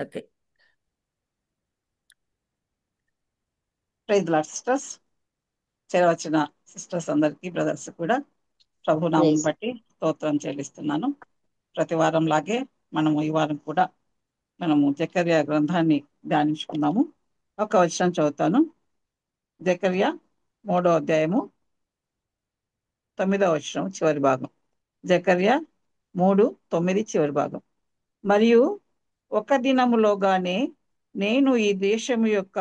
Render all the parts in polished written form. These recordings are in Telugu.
ఓకే. ప్రైజ్ లార్డ్ సిస్టర్స్, చేరవచ్చిన సిస్టర్స్ అందరికీ, బ్రదర్స్ కూడా ప్రభునామం ప్రైజ్. బట్టి స్తోత్రం చెల్లిస్తున్నాను. ప్రతి వారం లాగే మనము ఈ వారం కూడా మనము జకర్యా గ్రంథాన్ని ధ్యానించుకుందాము. ఒక వచనం చదువుతాను. జకర్యా 3వ అధ్యాయము 9వ వచనం చివరి భాగం. జకర్యా 3:9 చివరి భాగం. మరియు ఒక దినములోగానే నేను ఈ దేశము యొక్క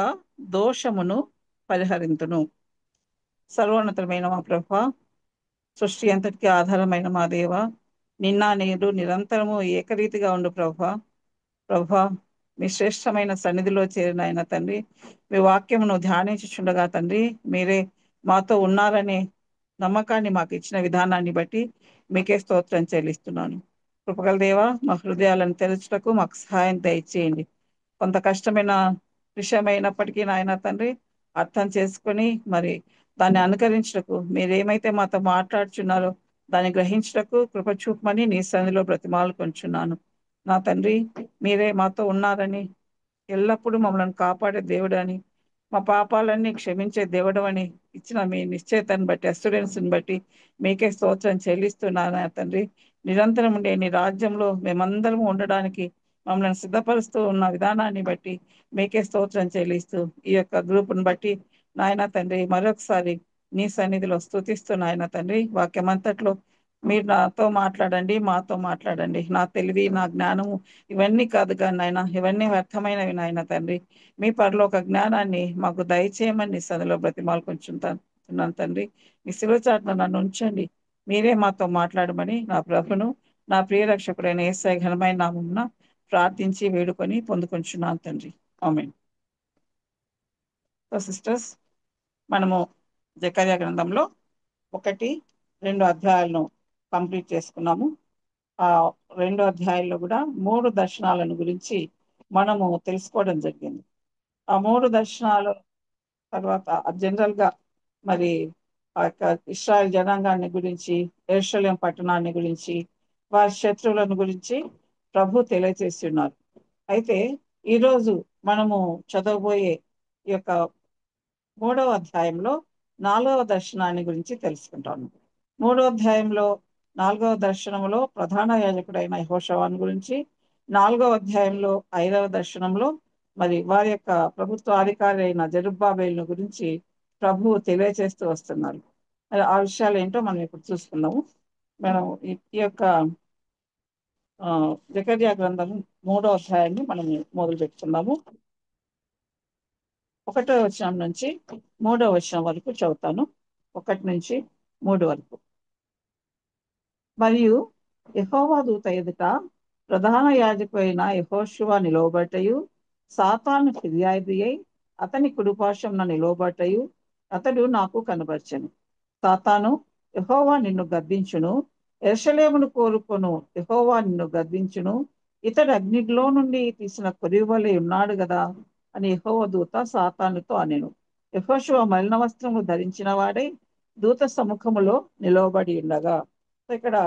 దోషమును పరిహరింతును. సర్వోన్నతమైన మా ప్రభువా, సృష్టి అంతటికి ఆధారమైన మా దేవ, నిన్న నేడు నిరంతరము ఏకరీతిగా ఉండు ప్రభువా. ప్రభువా, మీ శ్రేష్టమైన సన్నిధిలో చేరిన ఆయన తండ్రి, మీ వాక్యమును ధ్యానించుచుండగా తండ్రి, మీరే మాతో ఉన్నారనే నమ్మకాన్ని మాకు ఇచ్చిన విధానాన్ని బట్టి మీకే స్తోత్రం చెల్లిస్తున్నాను. కృపగల దేవ, మా హృదయాలను తెరచుటకు మాకు సహాయం దయచేయండి. కొంత కష్టమైన విషయమైనప్పటికీ నాయన తండ్రి, అర్థం చేసుకొని మరి దాన్ని అనుకరించుటకు మీరేమైతే మాతో మాట్లాడుచున్నారో దాన్ని గ్రహించుటకు కృప చూపమని నీ సన్నిధిలో బ్రతిమాలు కొంచున్నాను. నా తండ్రి, మీరే మాతో ఉన్నారని, ఎల్లప్పుడూ మమ్మల్ని కాపాడే దేవుడని, మా పాపాలన్నీ క్షమించే దేవుడు అని ఇచ్చిన మీ నిశ్చయితను బట్టి, అస్యూరెన్స్ని బట్టి మీకే స్తోత్రం చెల్లిస్తున్నాను. నా తండ్రి, నిరంతరం ఉండే నీ రాజ్యంలో మేమందరం ఉండడానికి మమ్మల్ని సిద్ధపరుస్తూ ఉన్న విధానాన్ని బట్టి మీకే స్తోత్రం చెల్లిస్తూ ఈ యొక్క గ్రూపును బట్టి నాయన తండ్రి మరొకసారి నీ సన్నిధిలో స్తుతిస్తూ నాయన తండ్రి, వాక్యమంతట్లో మీరు నాతో మాట్లాడండి, మాతో మాట్లాడండి. నా తెలివి, నా జ్ఞానము ఇవన్నీ కాదు కానీ నాయన, ఇవన్నీ వ్యర్థమైనవి నాయన తండ్రి. మీ పరలోక జ్ఞానాన్ని మాకు దయచేయమని నీ సన్నిధిలో బ్రతిమాలుకొంచున్నాను తండ్రి. మీ శివచాటును నన్ను ఉంచండి, మీరే మాతో మాట్లాడమని నా ప్రభును, నా ప్రియ రక్షకుడైన యేసయ్య ఘనమైన నామమున ప్రార్థించి వేడుకొని పొందుకొంచున్నాను తండ్రి. ఆమేన్. సిస్టర్స్, మనము జకర్యా గ్రంథంలో 1-2 అధ్యాయాలను కంప్లీట్ చేసుకున్నాము. ఆ 2 అధ్యాయాల్లో కూడా 3 దర్శనాలను గురించి మనము తెలుసుకోవడం జరిగింది. ఆ 3 దర్శనాలు తర్వాత జనరల్ గా మరి ఆ యొక్క ఇశ్రాయేల్ జనాంగాన్ని గురించి, యెరూషలేం పట్టణాన్ని గురించి, వారి శత్రువులను గురించి ప్రభు తెలియజేసి ఉన్నారు. అయితే ఈరోజు మనము చదవబోయే ఈ యొక్క 3వ అధ్యాయంలో 4వ దర్శనాన్ని గురించి తెలుసుకుంటాము. 3వ అధ్యాయంలో 4వ దర్శనంలో ప్రధాన యాజకుడైన యెహోషువను గురించి, 4వ అధ్యాయంలో 5వ దర్శనంలో మరి వారి యొక్క ప్రభుత్వ అధికారి అయిన జెరుబ్బాబేలును గురించి ప్రభువు తెలియజేస్తూ వస్తున్నారు. మరి ఆ విషయాలు ఏంటో మనం ఇప్పుడు చూసుకుందాము. మనం ఈ యొక్క జకర్యా గ్రంథము 3వ అధ్యాయాన్ని మనం మొదలు పెట్టుకుందాము. 1వ వచనం నుంచి 3వ వచనం వరకు చదువుతాను. 1 నుంచి 3 వరకు. మరియు యెహోవా దూత ఎదుట ప్రధాన యాజకుడైన యెహోషువ నిలవబట్టయు, సాతాను ఫిర్యాది అయి అతని కుడిపార్శ్వమున నిలవబట్టయు అతడు నాకు కనబర్చెను. సాతాను, యెహోవా నిన్ను గద్దించును, యెరూషలేమును కోరుకొను యెహోవా నిన్ను గద్దించును, ఇతడు అగ్నిలో నుండి తీసిన కొరివి వలె ఉన్నాడు గదా అని యెహోవా దూత సాతానుతో అనెను. యెహోషువ మలిన వస్త్రము ధరించిన వాడై దూత సముఖములో నిలవబడి ఉండగా. ఇక్కడ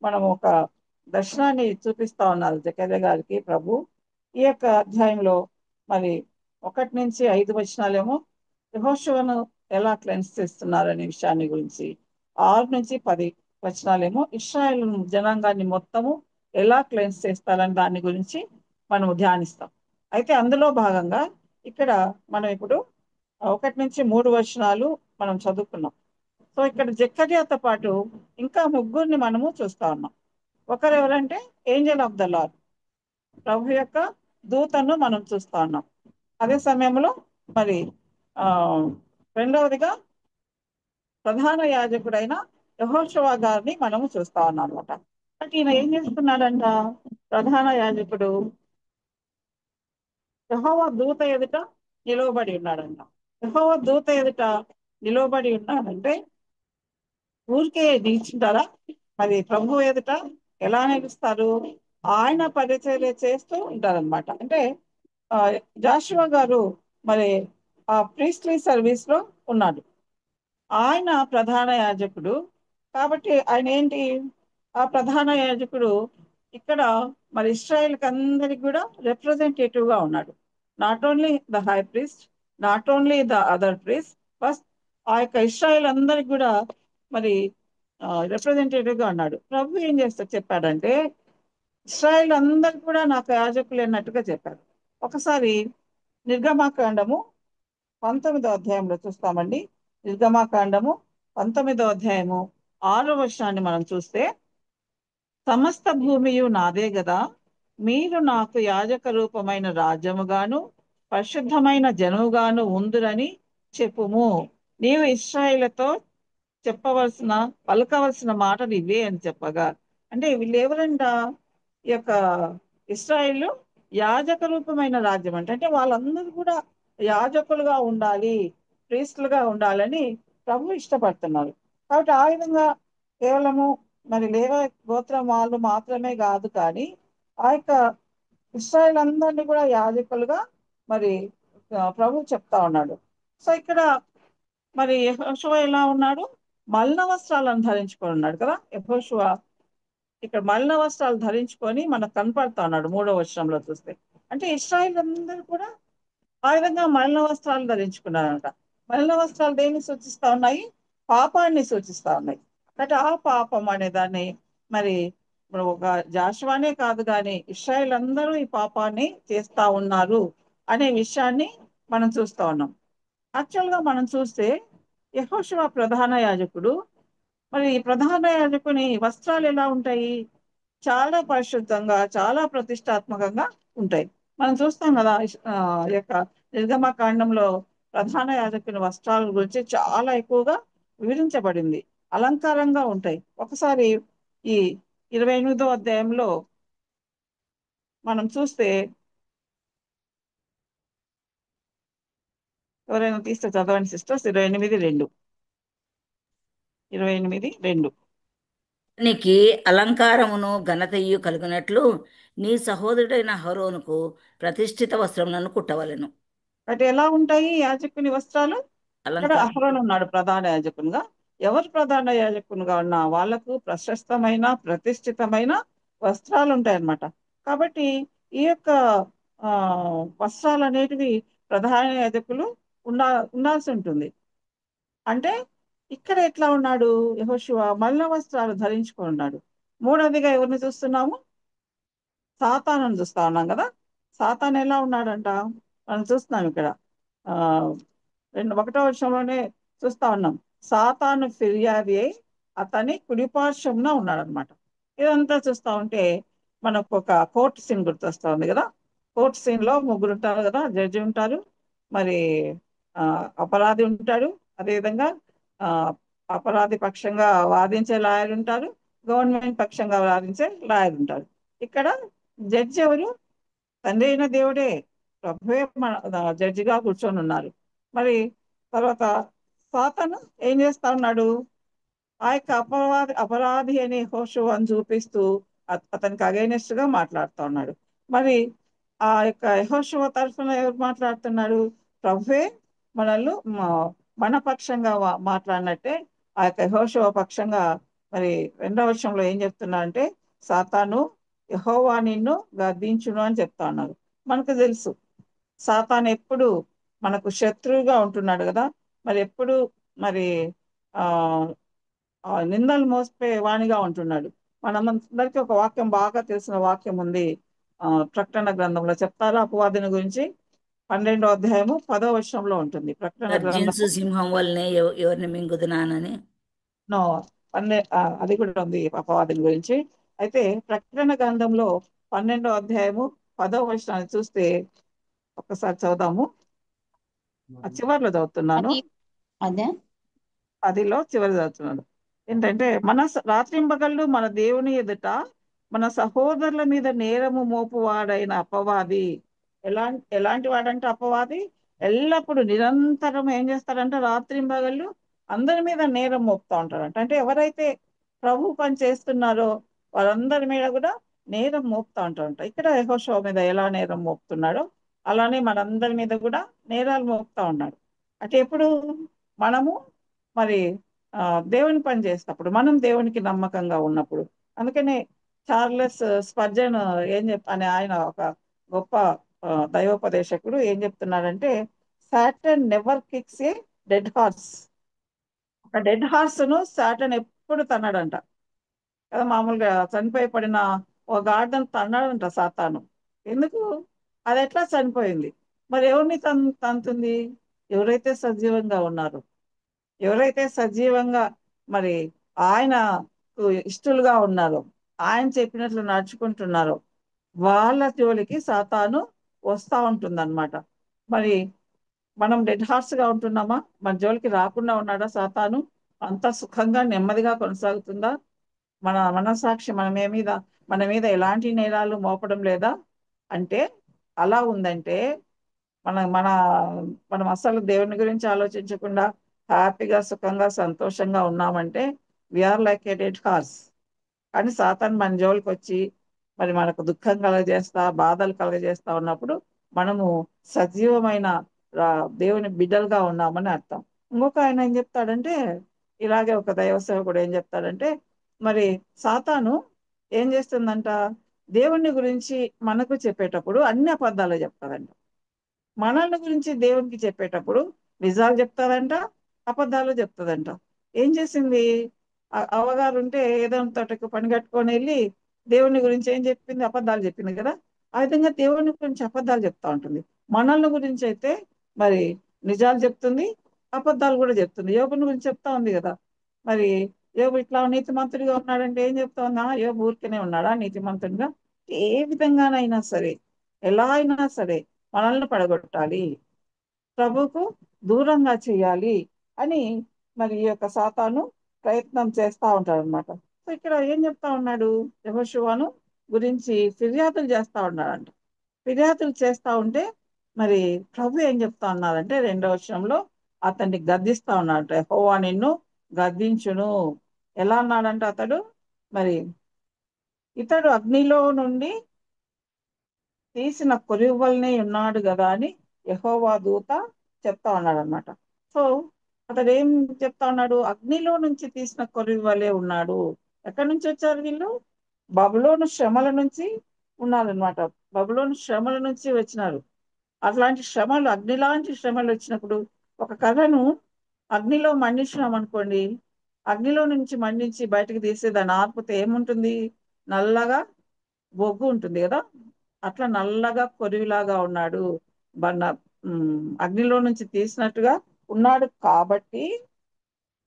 మనం ఒక దర్శనాన్ని చూపిస్తా ఉన్నారు జకర్యా గారికి ప్రభు. ఈ యొక్క అధ్యాయంలో మరి 1 నుంచి 5 వచనాలేమో యెహోషువను ఎలా క్లెన్స్ చేస్తున్నారనే విషయాన్ని గురించి, 6 నుంచి 10 వచనాలేమో ఇశ్రాయేల్ జనాంగాన్ని మొత్తము ఎలా క్లెన్స్ చేస్తారని దాని గురించి మనం ధ్యానిస్తాం. అయితే అందులో భాగంగా ఇక్కడ మనం ఇప్పుడు 1 నుంచి 3 వచనాలు మనం చదువుకున్నాం. సో ఇక్కడ జకర్యాతో పాటు ఇంకా ముగ్గురిని మనము చూస్తా ఉన్నాం. ఒకరు ఎవరంటే ఏంజల్ ఆఫ్ ద లార్డ్, ప్రభు యొక్క దూతను మనం చూస్తా ఉన్నాం. అదే సమయంలో మరి ఆ రెండవదిగా ప్రధాన యాజకుడైన యెహోషువ గారిని మనము చూస్తా ఉన్నాం అనమాట. బట్ ఈయన ఏం చేస్తున్నాడంట? ప్రధాన యాజకుడు యెహోవా దూత ఎదుట నిలువబడి ఉన్నాడంట. యెహోవా దూత ఎదుట నిలువబడి ఉన్నాడంటే ఊరికే నిలిచింటారా? మరి ప్రభు ఎదుట ఎలా నిలుస్తారు? ఆయన పరిచర్య చేస్తూ ఉంటారనమాట. అంటే జాషువా గారు మరి ఆ ప్రీస్ట్లీ సర్వీస్ లో ఉన్నాడు. ఆయన ప్రధాన యాజకుడు కాబట్టి ఆయన ఏంటి? ఆ ప్రధాన యాజకుడు ఇక్కడ మరి ఇస్రాయేల్కి అందరికి కూడా రిప్రజెంటేటివ్ గా ఉన్నాడు. Not only the high priest, not only the other priest, first ఆ యొక్క ఇస్రాయేల్ అందరికి కూడా మరి రిప్రజెంటేటివ్ గా ఉన్నాడు. ప్రభు ఏం చేస్తా చెప్పాడంటే ఇస్రాయేల్ అందరికి కూడా నాకు యాజకులు అన్నట్టుగా చెప్పాడు. ఒకసారి నిర్గమాకాండము 19వ అధ్యాయంలో చూస్తామండి. నిర్గమాకాండము 19వ అధ్యాయము 6వ వచనాన్ని మనం చూస్తే, సమస్త భూమియు నాదే గదా, మీరు నాకు యాజక రూపమైన రాజ్యముగాను పరిశుద్ధమైన జనముగాను ఉందురని చెప్పుము. నీవు ఇశ్రాయేలుతో చెప్పవలసిన పలకవలసిన మాటలు ఇవే అని చెప్పగా, అంటే వీళ్ళు ఎవరంట? ఈ యొక్క ఇస్రాయేల్ యాజక రూపమైన రాజ్యం అంటే వాళ్ళందరూ కూడా యాజకులుగా ఉండాలి, ప్రీస్టులుగా ఉండాలని ప్రభు ఇష్టపడుతున్నారు. కాబట్టి ఆ విధంగా కేవలము మరి లేవ గోత్రం వాళ్ళు మాత్రమే కాదు, కానీ ఆ యొక్క ఇస్రాయేల్ అందరినీ కూడా యాజకులుగా మరి ప్రభు చెప్తా ఉన్నాడు. సో ఇక్కడ మరి యెహోషువ ఎలా ఉన్నాడు? మలిన వస్త్రాలను ధరించుకొని ఉన్నాడు కదా యెహోషువ. ఇక్కడ మలిన వస్త్రాలు ధరించుకొని మనకు కనపడతా ఉన్నాడు 3వ వచనంలో చూస్తే. అంటే ఇస్రాయేల్ అందరూ కూడా ఆ విధంగా మలిన వస్త్రాలు ధరించుకున్నారంట. మలిన వస్త్రాలు దేన్ని సూచిస్తా ఉన్నాయి? పాపాన్ని సూచిస్తా ఉన్నాయి. కాబట్టి ఆ పాపం అనే దాన్ని మరి ఇప్పుడు ఒక జాషువానే కాదు కానీ ఇశ్రాయేల్ అందరూ ఈ పాపాన్ని చేస్తా ఉన్నారు అనే విషయాన్ని మనం చూస్తా ఉన్నాం. యాక్చువల్గా మనం చూస్తే యెహోషువ ప్రధాన యాజకుడు. మరి ఈ ప్రధాన యాజకుని వస్త్రాలు ఎలా ఉంటాయి? చాలా పరిశుద్ధంగా, చాలా ప్రతిష్టాత్మకంగా ఉంటాయి. మనం చూస్తాం కదా ఈ యొక్క నిర్గమకాండంలో ప్రధాన యాజకుని వస్త్రాల గురించి చాలా ఎక్కువగా వివరించబడింది. అలంకారంగా ఉంటాయి. ఒకసారి ఈ 28వ అధ్యాయంలో మనం చూస్తే, ఎవరైనా తీస్తే చదవండి సిస్టర్స్. 28:2. 28:2. నీకి అలంకారమును ఘనతయు కలుగునట్లు నీ సహోదరుడైన హరోనుకు ప్రతిష్ఠిత వస్త్రములను కుట్టవలెను. అంటే ఎలా ఉంటాయి యాజకుని వస్త్రాలు? ఇక్కడ అలంకారం అహరోను ఉన్నాడు ప్రధాన యాజకునిగా. ఎవరు ప్రధాన యాజకునిగా ఉన్నా వాళ్ళకు ప్రశస్తమైన ప్రతిష్ఠితమైన వస్త్రాలు ఉంటాయన్నమాట. కాబట్టి ఈ యొక్క ఆ వస్త్రాలు అనేటివి ప్రధాన యాజకులు ఉండాల్సి ఉంటుంది. అంటే ఇక్కడ ఎట్లా ఉన్నాడు యెహోషువ? మలిన వస్త్రాలు ధరించుకొని ఉన్నాడు. మూడవదిగా ఎవరిని చూస్తున్నాము? సాతానుని చూస్తా ఉన్నాం కదా. సాతాను ఎలా ఉన్నాడంట? మనం చూస్తున్నాం ఇక్కడ ఆ 1వ వచనంలోనే చూస్తా ఉన్నాం. సాతాను ఫిర్యాది అయి అతని కుడిపార్శ్వంన ఉన్నాడు అనమాట. ఇదంతా చూస్తా ఉంటే మనకు ఒక కోర్ట్ సీన్ గుర్తొస్తా ఉంది కదా. కోర్ట్ సీన్ లో ముగ్గురు ఉంటారు కదా, జడ్జి ఉంటారు, మరి ఆ అపరాధి ఉంటాడు, అదేవిధంగా ఆ అపరాధి పక్షంగా వాదించే లాయర్ ఉంటారు, గవర్నమెంట్ పక్షంగా వాదించే లాయర్ ఉంటారు. ఇక్కడ జడ్జి ఎవరు? తండ్రి అయిన దేవుడే, ప్రభువే మన జడ్జిగా కూర్చొని ఉన్నారు. మరి తర్వాత సాతాను ఏం చేస్తా ఉన్నాడు? ఆ యొక్క అపరాధి అనే యెహోషువను చూపిస్తూ అతనికి అగైనెస్ట్ గా మాట్లాడుతూ ఉన్నాడు. మరి ఆ యొక్క యెహోషువ తరఫున ఎవరు మాట్లాడుతున్నాడు? ప్రభువే మనల్ని మన పక్షంగా మాట్లాడినట్టే ఆ యొక్క యెహోషువ పక్షంగా మరి 2వ వచనంలో ఏం చెప్తున్నా అంటే, సాతాను యెహోవా నిన్ను గద్దించును అని చెప్తా ఉన్నారు. మనకు తెలుసు సాతాను ఎప్పుడు మనకు శత్రువుగా ఉంటున్నాడు కదా. మరి ఎప్పుడు మరి ఆ నిందలు మోసపోయే వాణిగా ఉంటున్నాడు. మనందరికీ ఒక వాక్యం, బాగా తెలిసిన వాక్యం ఉంది. ప్రకటన గ్రంథంలో చెప్తారా అపవాదిని గురించి? 12వ అధ్యాయము 10వ వచనంలో ఉంటుంది ప్రకటన గర్జించు గ్రంథము. సింహం వల్లనే ఎవరిని మింగుదునానని. నో, అది కూడా ఉంది అపవాదిని గురించి. అయితే ప్రకటన గ్రంథంలో 12వ అధ్యాయము 10వ వచనాన్ని చూస్తే ఒక్కసారి చదువుదాము. ఆ చివరిలో చదువుతున్నాను. అది అదే 10లో చివరి చదువుతున్నాడు. ఏంటంటే, రాత్రింబగళ్ళు మన దేవుని ఎదుట మన సహోదరుల మీద నేరము మోపువాడైన అపవాది. ఎలాంటి వాడంటే అపవాది ఎల్లప్పుడూ నిరంతరం ఏం చేస్తాడంటే రాత్రింబగళ్ళు అందరి మీద నేరం మోపుతా ఉంటాడంట. అంటే ఎవరైతే ప్రభు పని చేస్తున్నారో వారందరి మీద కూడా నేరం మోపుతా ఉంటాడంట. ఇక్కడ యెహోషువ మీద ఎలా నేరం మోపుతున్నాడో అలానే మనందరి మీద కూడా నేరాలు మోపుతా ఉన్నాడు. అంటే ఎప్పుడు మనము మరి దేవుని పని చేసినప్పుడు, మనం దేవునికి నమ్మకంగా ఉన్నప్పుడు. అందుకనే చార్లెస్ స్పర్జన్ అనే ఆయన ఒక గొప్ప దైవోపదేశకుడు ఏం చెప్తున్నాడంటే, సాటర్న్ నెవర్ కిక్స్ ఏ డెడ్ హార్స్. ఒక డెడ్ హార్స్ ను సాటర్న్ ఎప్పుడు తన్నాడంట కదా. మామూలుగా చనిపోయి పడిన ఒక గాడిదను తన్నాడంట సాతాను. ఎందుకు? అది ఎట్లా చనిపోయింది? మరి ఎవరిని తంతుంది? ఎవరైతే సజీవంగా ఉన్నారు, ఎవరైతే సజీవంగా మరి ఆయనకు ఇష్టలుగా ఉన్నారో, ఆయన చెప్పినట్లు నడుచుకుంటున్నారో, వాళ్ళ జోలికి సాతాను వస్తా ఉంటుందన్నమాట. మరి మనం డెడ్ హార్ట్స్ గా ఉంటున్నామా? మన జోలికి రాకుండా ఉన్నాడా సాతాను? అంత సుఖంగా నెమ్మదిగా కొనసాగుతుందా? మన మనసాక్షి మన మీద ఎలాంటి నేరాలు మోపడం లేదా? అంటే అలా ఉందంటే మన మన మనం అసలు దేవుని గురించి ఆలోచించకుండా హ్యాపీగా సుఖంగా సంతోషంగా ఉన్నామంటే we are like a dead horse. కానీ సాతాన్ మన జోలికి వచ్చి మరి మనకు దుఃఖం కలగజేస్తా, బాధలు కలగజేస్తా ఉన్నప్పుడు మనము సజీవమైన దేవుని బిడ్డలుగా ఉన్నామని అర్థం. ఇంకొక ఆయన ఏం చెప్తాడంటే, ఇలాగే ఒక దైవ సేవకుడు ఏం చెప్తాడంటే, మరి సాతాను ఏం చేస్తుందంట, దేవుని గురించి మనకు చెప్పేటప్పుడు అన్ని అబద్ధాలు చెప్తాదంట. మనల్ని గురించి దేవునికి చెప్పేటప్పుడు నిజాలు చెప్తాదంట, అబద్ధాలు చెప్తాదంట. ఏం చేసింది? అవ్వగారు ఉంటే ఏదో తోటకు పని కట్టుకొని వెళ్ళి దేవుని గురించి ఏం చెప్పింది? అబద్ధాలు చెప్పింది కదా. ఆ విధంగా దేవుని గురించి అబద్ధాలు చెప్తా ఉంటుంది. మనల్ని గురించి అయితే మరి నిజాలు చెప్తుంది, అబద్ధాలు కూడా చెప్తుంది. యోబుని గురించి చెప్తా ఉంది కదా. మరి యోబు ఇట్లా నీతిమంతుడిగా ఉన్నాడంటే ఏం చెప్తా ఉన్నా? యోబు ఊరికనే ఉన్నాడా నీతిమంతుడిగా? ఏ విధంగానైనా సరే, ఎలా అయినా సరే మనల్ని పడగొట్టాలి, ప్రభుకు దూరంగా చేయాలి అని మరి ఈ యొక్క సాతాను ప్రయత్నం చేస్తా ఉంటాడు అనమాట. సో ఇక్కడ ఏం చెప్తా ఉన్నాడు? యెహోషువను గురించి ఫిర్యాదులు చేస్తా ఉన్నాడంట. ఫిర్యాదులు చేస్తా ఉంటే మరి ప్రభు ఏం చెప్తా ఉన్నారంటే, 2వ వచనంలో అతన్ని గద్దిస్తా ఉన్నాడంట. యెహోవా నిన్ను గద్దించును. ఎలా అన్నాడంట అతడు? మరి ఇతడు అగ్నిలో నుండి తీసిన కొరివల్నే ఉన్నాడు కదా అని యెహోవా దూత చెప్తా ఉన్నాడు అనమాట. సో అతడు ఏం చెప్తా ఉన్నాడు? అగ్నిలో నుంచి తీసిన కొరివలే ఉన్నాడు. ఎక్కడి నుంచి వచ్చారు వీళ్ళు? బబులోను శ్రమల నుంచి ఉన్నారనమాట. బబులోను శ్రమల నుంచి వచ్చినారు. అట్లాంటి శ్రమలు, అగ్ని లాంటి శ్రమలు వచ్చినప్పుడు ఒక కర్రను అగ్నిలో మండించినాం అనుకోండి, అగ్నిలో నుంచి మండించి బయటకు తీసి దాన్ని ఆర్పితే ఏముంటుంది? నల్లగా బొగ్గు ఉంటుంది కదా. అట్లా నల్లగా కొరివిలాగా ఉన్నాడు. బన్న అగ్నిలో నుంచి తీసినట్టుగా ఉన్నాడు కాబట్టి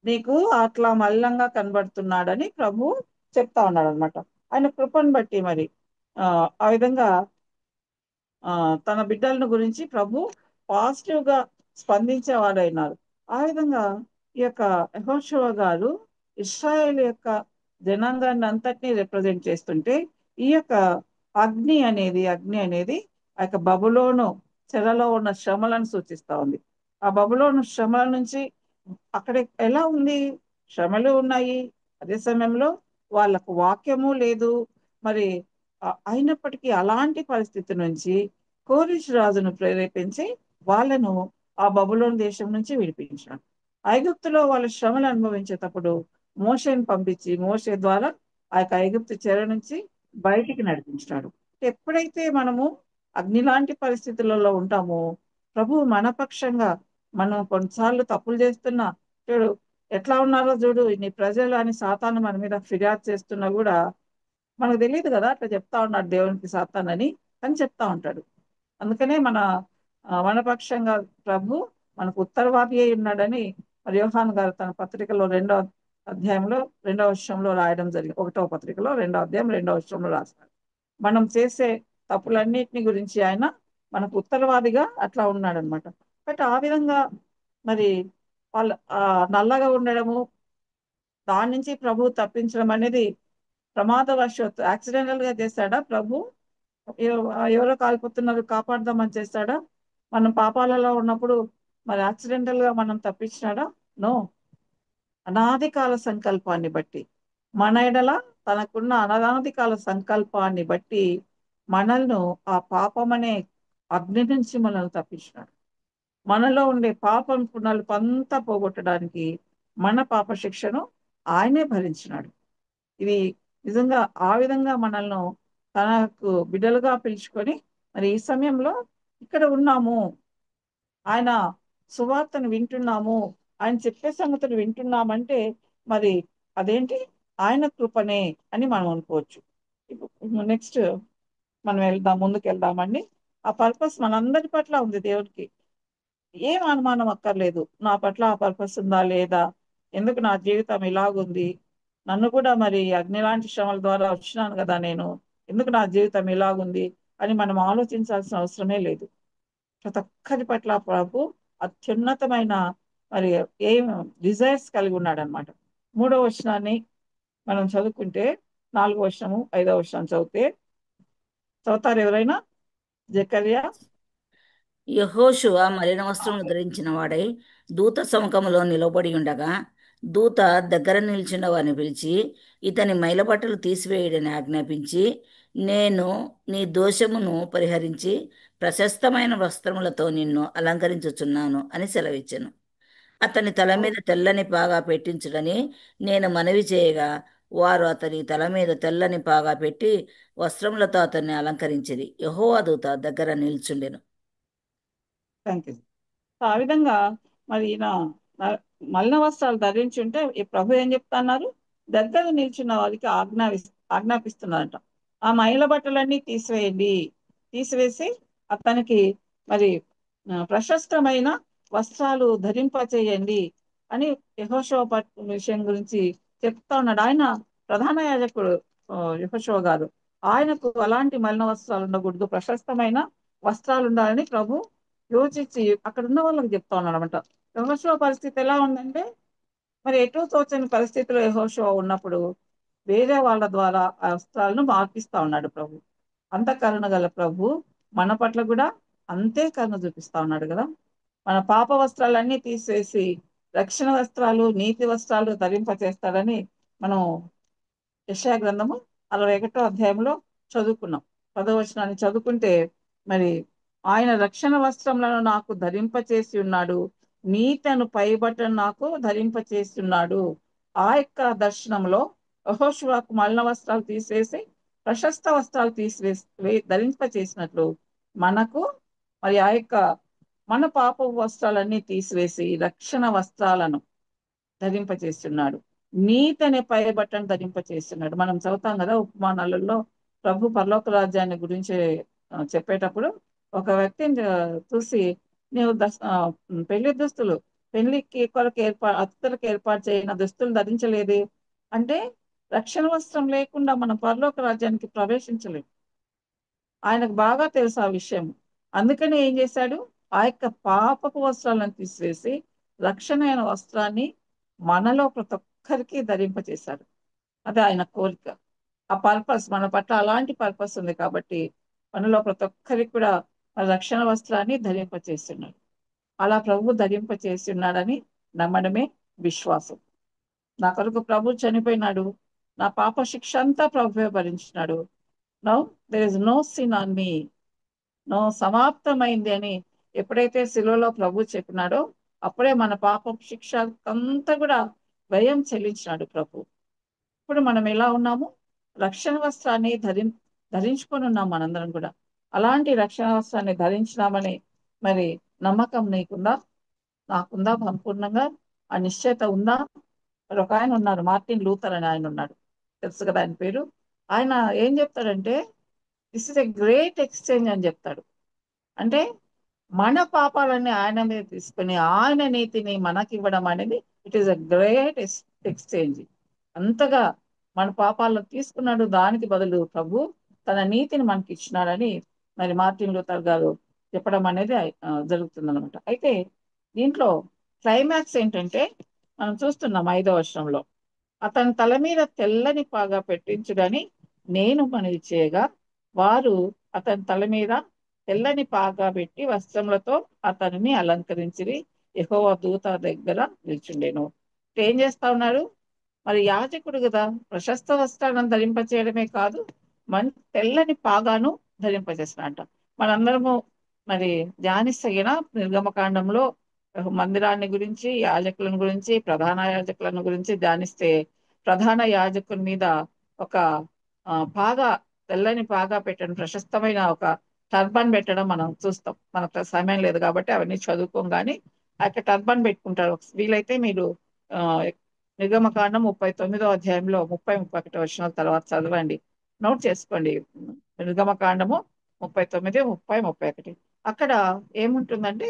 నీకు అట్లా మల్లంగా కనబడుతున్నాడని ప్రభు చెప్తా ఉన్నాడు అనమాట. ఆయన కృపను బట్టి మరి ఆ ఆ విధంగా ఆ తన బిడ్డలను గురించి ప్రభు పాజిటివ్ గా స్పందించేవాడైనారు. ఆ విధంగా ఈ యొక్క యెహోషువ గారు ఇస్రాయేల్ యొక్క జనాంగాన్ని అంతటినీ రిప్రజెంట్ చేస్తుంటే, ఈ యొక్క అగ్ని అనేది ఆ యొక్క బబులోను చెరలో ఉన్న శ్రమలను సూచిస్తా ఉంది. ఆ బబులోను శ్రమల నుంచి అక్కడ ఎలా ఉంది? శ్రమలు ఉన్నాయి, అదే సమయంలో వాళ్ళకు వాక్యము లేదు. మరి అయినప్పటికీ అలాంటి పరిస్థితి నుంచి కోరిష్ రాజును ప్రేరేపించి వాళ్ళను ఆ బబులోను దేశం నుంచి విడిపించాడు. ఐగుప్తులో వాళ్ళ శ్రమలు అనుభవించేటప్పుడు మోషేని పంపించి మోషే ద్వారా ఆ యొక్క ఐగుప్తు చెర నుంచి బయటికి నడిపించినాడు. ఎప్పుడైతే మనము అగ్ని లాంటి పరిస్థితులలో ఉంటామో, ప్రభు మన పక్షంగా, మనం కొన్నిసార్లు తప్పులు చేస్తున్నా, చూడు ఎట్లా ఉన్నారో చూడు నీ ప్రజలు అని సాతాను మన మీద ఫిర్యాదు చేస్తున్నా కూడా మనకు తెలియదు కదా. అట్లా చెప్తా ఉన్నాడు దేవునికి సాతాన్ అని చెప్తా ఉంటాడు. అందుకనే మన పక్షంగా ప్రభు మనకు ఉత్తరవాది అయి ఉన్నాడని మరి యోహాను గారు తన పత్రికలో 2వ అధ్యాయంలో 2వ వచనంలో రాయడం జరిగింది. 1వ పత్రికలో 2వ అధ్యాయం 2వ వచనంలో రాస్తారు. మనం చేసే తప్పులన్నిటిని గురించి ఆయన మనకు ఉత్తరవాదిగా అట్లా ఉన్నాడనమాట. బట్ ఆ విధంగా మరి వాళ్ళ నల్లగా ఉండడము, దాని నుంచి ప్రభు తప్పించడం అనేది ప్రమాదవశాత్తు యాక్సిడెంటల్ గా చేశాడా ప్రభు? ఎవరో కాలిపోతున్నారు కాపాడదామని చేస్తాడా? మనం పాపాలలో ఉన్నప్పుడు మరి యాక్సిడెంటల్ గా మనం తప్పించినాడా? నో. అనాది కాల సంకల్పాన్ని బట్టి మన ఎడల తనకున్న అనాది కాల సంకల్పాన్ని బట్టి మనల్ని ఆ పాపం అనే అగ్ని నుంచి మనల్ని తప్పించినాడు. మనలో ఉండే పాపం పునల్పంతా పోగొట్టడానికి మన పాప శిక్షను ఆయనే భరించినాడు. ఇది నిజంగా ఆ విధంగా మనల్ని తనకు బిడ్డలుగా పిలుచుకొని మరి ఈ సమయంలో ఇక్కడ ఉన్నాము, ఆయన సువార్తను వింటున్నాము, ఆయన చెప్పే సంగతులు వింటున్నామంటే మరి అదేంటి, ఆయన కృపనే అని మనం అనుకోవచ్చు. ఇప్పుడు నెక్స్ట్ మనం ముందుకు వెళ్దామండి. ఆ పర్పస్ మనందరి పట్ల ఉంది దేవుడికి. ఏం అనుమానం అక్కర్లేదు, నా పట్ల ఆ పర్పస్ ఉందా లేదా, ఎందుకు నా జీవితం ఇలాగుంది, నన్ను కూడా మరి అగ్ని లాంటి శ్రమల ద్వారా వచ్చినాను కదా నేను, ఎందుకు నా జీవితం ఇలాగుంది అని మనం ఆలోచించాల్సిన అవసరమే లేదు. ప్రతి ఒక్కరి పట్ల ప్రభు అత్యున్నతమైన మరి ఏం డిజైర్స్ కలిగి ఉన్నాడు అనమాట. 3వ వచనాన్ని మనం చదువుకుంటే, 4వ వచనము 5వ వచనం చదువుతారు ఎవరైనా? జకర్యా. యెహోషువ మలిన వస్త్రములు ధరించిన వాడై దూత సముఖములో నిలబడి ఉండగా, దూత దగ్గర నిలిచిన వారిని పిలిచి, ఇతని మైలబట్టలు తీసివేయుడని ఆజ్ఞాపించి, నేను నీ దోషమును పరిహరించి ప్రశస్తమైన వస్త్రములతో నిన్ను అలంకరించుచున్నాను అని సెలవిచ్చెను. అతని తల మీద తెల్లని పాగా పెట్టించుడని నేను మనవి చేయగా, వారు అతని తల మీద తెల్లని పాగా పెట్టి వస్త్రములతో అతన్ని అలంకరించిరి. యెహోవా దూత దగ్గర నిల్చుండెను. Thank you. ఆ విధంగా మరి ఈయన న- మలిన వస్త్రాలు ధరించి ఉంటే ఈ ప్రభు ఏం చెప్తున్నారు? దగ్గర నిల్చున్న వారికి ఆజ్ఞాపిస్తున్నారట. ఆ మైల బట్టలన్నీ తీసివేయండి, తీసివేసి అతనికి మరి ప్రశస్తమైన వస్త్రాలు ధరింపచేయండి అని యెహోషువ విషయం గురించి చెప్తా ఉన్నాడు. ఆయన ప్రధాన యాజకుడు యెహోషువ గారు. ఆయనకు అలాంటి మలిన వస్త్రాలు ఉండకూడదు, ప్రశస్తమైన వస్త్రాలు ఉండాలని ప్రభు యోచించి అక్కడ ఉన్న వాళ్ళకి చెప్తా ఉన్నాడు అనమాట. యెహోషువ పరిస్థితి ఎలా ఉందంటే, మరి ఎటూ తోచని పరిస్థితిలో యెహోషువ ఉన్నప్పుడు వేరే వాళ్ళ ద్వారా ఆ వస్త్రాలను మార్పిస్తా ఉన్నాడు ప్రభు. అంత కరుణ గల ప్రభు మన పట్ల కూడా అంతే కరుణ చూపిస్తా ఉన్నాడు కదా. మన పాప వస్త్రాలన్నీ తీసివేసి రక్షణ వస్త్రాలు, నీతి వస్త్రాలు ధరింప చేస్తాడని మనం యెషయా గ్రంథము 61వ అధ్యాయంలో చదువుకున్నాం. 10వ వచనాన్ని చదువుకుంటే, మరి ఆయన రక్షణ వస్త్రములను నాకు ధరింపచేసి ఉన్నాడు, నీతను పైబట్టను నాకు ధరింపచేసి ఉన్నాడు. ఆ యొక్క దర్శనంలో యెహోషువకు మలిన వస్త్రాలు తీసేసి ప్రశస్త వస్త్రాలు ధరింపచేసినట్లు మనకు మరి ఆ యొక్క మన పాప వస్త్రాలన్నీ తీసివేసి రక్షణ వస్త్రాలను ధరింపచేస్తున్నాడు, నీతి అనే పైబట్టను ధరింపచేస్తున్నాడు. మనం చదువుతాం కదా ఉపమానాలలో ప్రభు పరలోక రాజ్యాన్ని గురించి చెప్పేటప్పుడు ఒక వ్యక్తిని చూసి, నీవు పెళ్లి దుస్తులు, పెళ్లికి కొరకు అతిథులకు ఏర్పాటు చేయన దుస్తులు ధరించలేదు అంటే, రక్షణ వస్త్రం లేకుండా మనం పరలోక రాజ్యానికి ప్రవేశించలేము. ఆయనకు బాగా తెలుసు ఆ విషయం. అందుకని ఏం చేశాడు? ఆ యొక్క పాపపు వస్త్రాలను తీసివేసి రక్షణ అయిన వస్త్రాన్ని మనలో ప్రతి ఒక్కరికి ధరింపచేశాడు. అది ఆయన కోరిక. ఆ పర్పస్ మన పట్ల అలాంటి పర్పస్ ఉంది కాబట్టి మనలో ప్రతి ఒక్కరికి కూడా ఆ రక్షణ వస్త్రాన్ని ధరింపచేస్తున్నాడు. అలా ప్రభు ధరింపచేస్తున్నాడని నమ్మడమే విశ్వాసం. నా కొరకు ప్రభు చనిపోయినాడు, నా పాప శిక్ష అంతా ప్రభువే భరించినాడు. Now there is no sin on me, no సమాప్తమైంది అని ఎప్పుడైతే శిలువలో ప్రభు చెప్పినాడో అప్పుడే మన పాపం శిక్ష అంతా కూడా వ్యయం చెల్లించినాడు ప్రభు. ఇప్పుడు మనం ఎలా ఉన్నాము? రక్షణ వస్త్రాన్ని ధరించుకొని ఉన్నాం మనందరం కూడా. అలాంటి రక్షణ వస్త్రాన్ని ధరించినామని మరి నమ్మకం నీకుందా? నాకుందా? సంపూర్ణంగా ఆ నిశ్చయత ఉందా? మరి ఒక ఆయన ఉన్నారు, మార్టిన్ లూథర్ అని ఆయన ఉన్నాడు, తెలుసు కదా ఆయన పేరు. ఆయన ఏం చెప్తాడంటే, this is a great exchange అని చెప్తాడు. అంటే మన పాపాలన్నీ ఆయన మీద తీసుకుని ఆయన నీతిని మనకి ఇవ్వడం అనేది it is a great exchange. అంతగా మన పాపాలను తీసుకున్నాడు, దానికి బదులు ప్రభు తన నీతిని మనకి ఇచ్చినాడని మరి మార్టిన్ లూథర్ గారు చెప్పడం అనేది జరుగుతుంది అనమాట. అయితే దీంట్లో క్లైమాక్స్ ఏంటంటే, మనం చూస్తున్నాం 5వ వచనంలో, అతని తల మీద తెల్లని పాగా పెట్టించుడని నేను మనవి చేయగా, వారు అతని తల మీద తెల్లని పాగా పెట్టి వస్త్రములతో అతనిని అలంకరించిరి. యెహోవా దూత దగ్గర నిల్చుండెను. ఏం చేస్తా ఉన్నారు? మరి యాజకుడు కదా, ప్రశస్త వస్త్రాలను ధరింపచేయడమే కాదు, తెల్లని పాగాను ధరింపచేసినట్ట. మనందరము మరి ధ్యానిస్తగిన నిర్గమకాండంలో మందిరాన్ని గురించి, యాజకులను గురించి, ప్రధాన యాజకులను గురించి ధ్యానిస్తే, ప్రధాన యాజకుని మీద ఒక పాగా, తెల్లని పాగా పెట్టడం, ప్రశస్తమైన ఒక టర్బన్ పెట్టడం మనం చూస్తాం. మనకు సమయం లేదు కాబట్టి అవన్నీ చదువుకోం, కానీ ఆ యొక్క టర్బన్ పెట్టుకుంటారు. వీలైతే మీరు ఆ, నిర్గమకాండం 39వ అధ్యాయంలో 30-31 వచనాల తర్వాత చదవండి, నోట్ చేసుకోండి. నిర్గమకాండము 39, 30, 31. అక్కడ ఏముంటుందంటే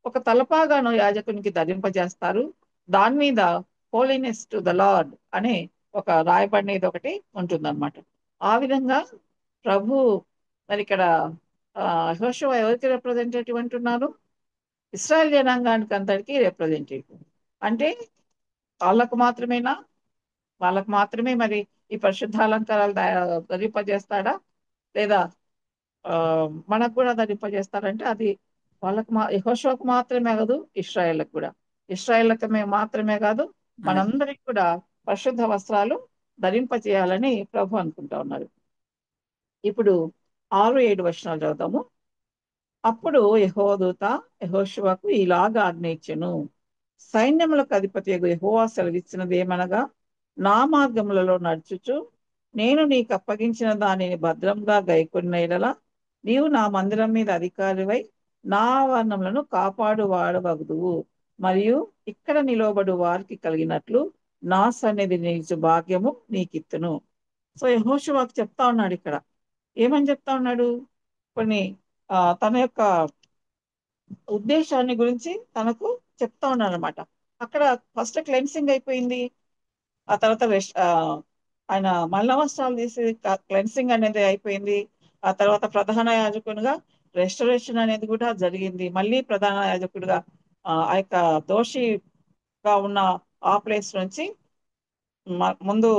ఒక తలపాగాను యాజకునికి ధరింపజేస్తారు. దాని మీద హోలీనెస్ టు ద లార్డ్ అనే ఒక రాయబడినది ఒకటి ఉంటుందన్నమాట. ఆ విధంగా ప్రభు మరి ఇక్కడ యెహోషువ ఎవరికి రిప్రజెంటేటివ్ అంటున్నారు? ఇస్రాయల్ జనాంగానికి అంతటికి రిప్రజెంటేటివ్. అంటే వాళ్ళకు మాత్రమేనా? వాళ్ళకు మాత్రమే మరి ఈ పరిశుద్ధ అలంకారాలు ధరింపజేస్తాడా, లేదా ఆ, మనకు కూడా ధరింపజేస్తారంటే అది వాళ్ళకు యెహోషువకు మాత్రమే కాదు, ఇశ్రాయేళ్ళకు కూడా. ఇశ్రాయేళ్ళకి మాత్రమే కాదు, అదే. మనందరికి కూడా పరిశుద్ధ వస్త్రాలు ధరింపజేయాలని ప్రభు అనుకుంటా ఉన్నారు. ఇప్పుడు 6-7 వచనాలు చదువుతాము. అప్పుడు యెహోవా దూత యెహోషువకు ఇలాగా ఆజ్ఞయించెను, సైన్యములకు అధిపతి యెహోవా సెలవిచ్చినది ఏమనగా, నా మార్గములలో నడుచుచు నేను నీకు అప్పగించిన దానిని భద్రంగా గైకొన్న యెడల నీవు నా మందిరం మీద అధికారివై నా ఆవరణములను కాపాడు వాడవగుదువు. మరియు ఇక్కడ నిలవబడు వారికి కలిగినట్లు నా సన్నిధి నిలిచు భాగ్యము నీకిత్తును. సో యెహోషువకు చెప్తా ఉన్నాడు ఇక్కడ. ఏమని చెప్తా ఉన్నాడు? కొన్ని తన యొక్క ఉద్దేశాన్ని గురించి తనకు చెప్తా ఉన్నాడు అనమాట. అక్కడ ఫస్ట్ క్లెన్సింగ్ అయిపోయింది. ఆ తర్వాత ఆయన మల్ల వస్త్రాలు తీసి క్లెన్సింగ్ అనేది అయిపోయింది. ఆ తర్వాత ప్రధాన యాజకునిగా రెస్టరేషన్ అనేది కూడా జరిగింది. మళ్ళీ ప్రధాన యాజకుడిగా ఆ యొక్క దోషిగా ఉన్న ఆ ప్లేస్ నుంచి ముందు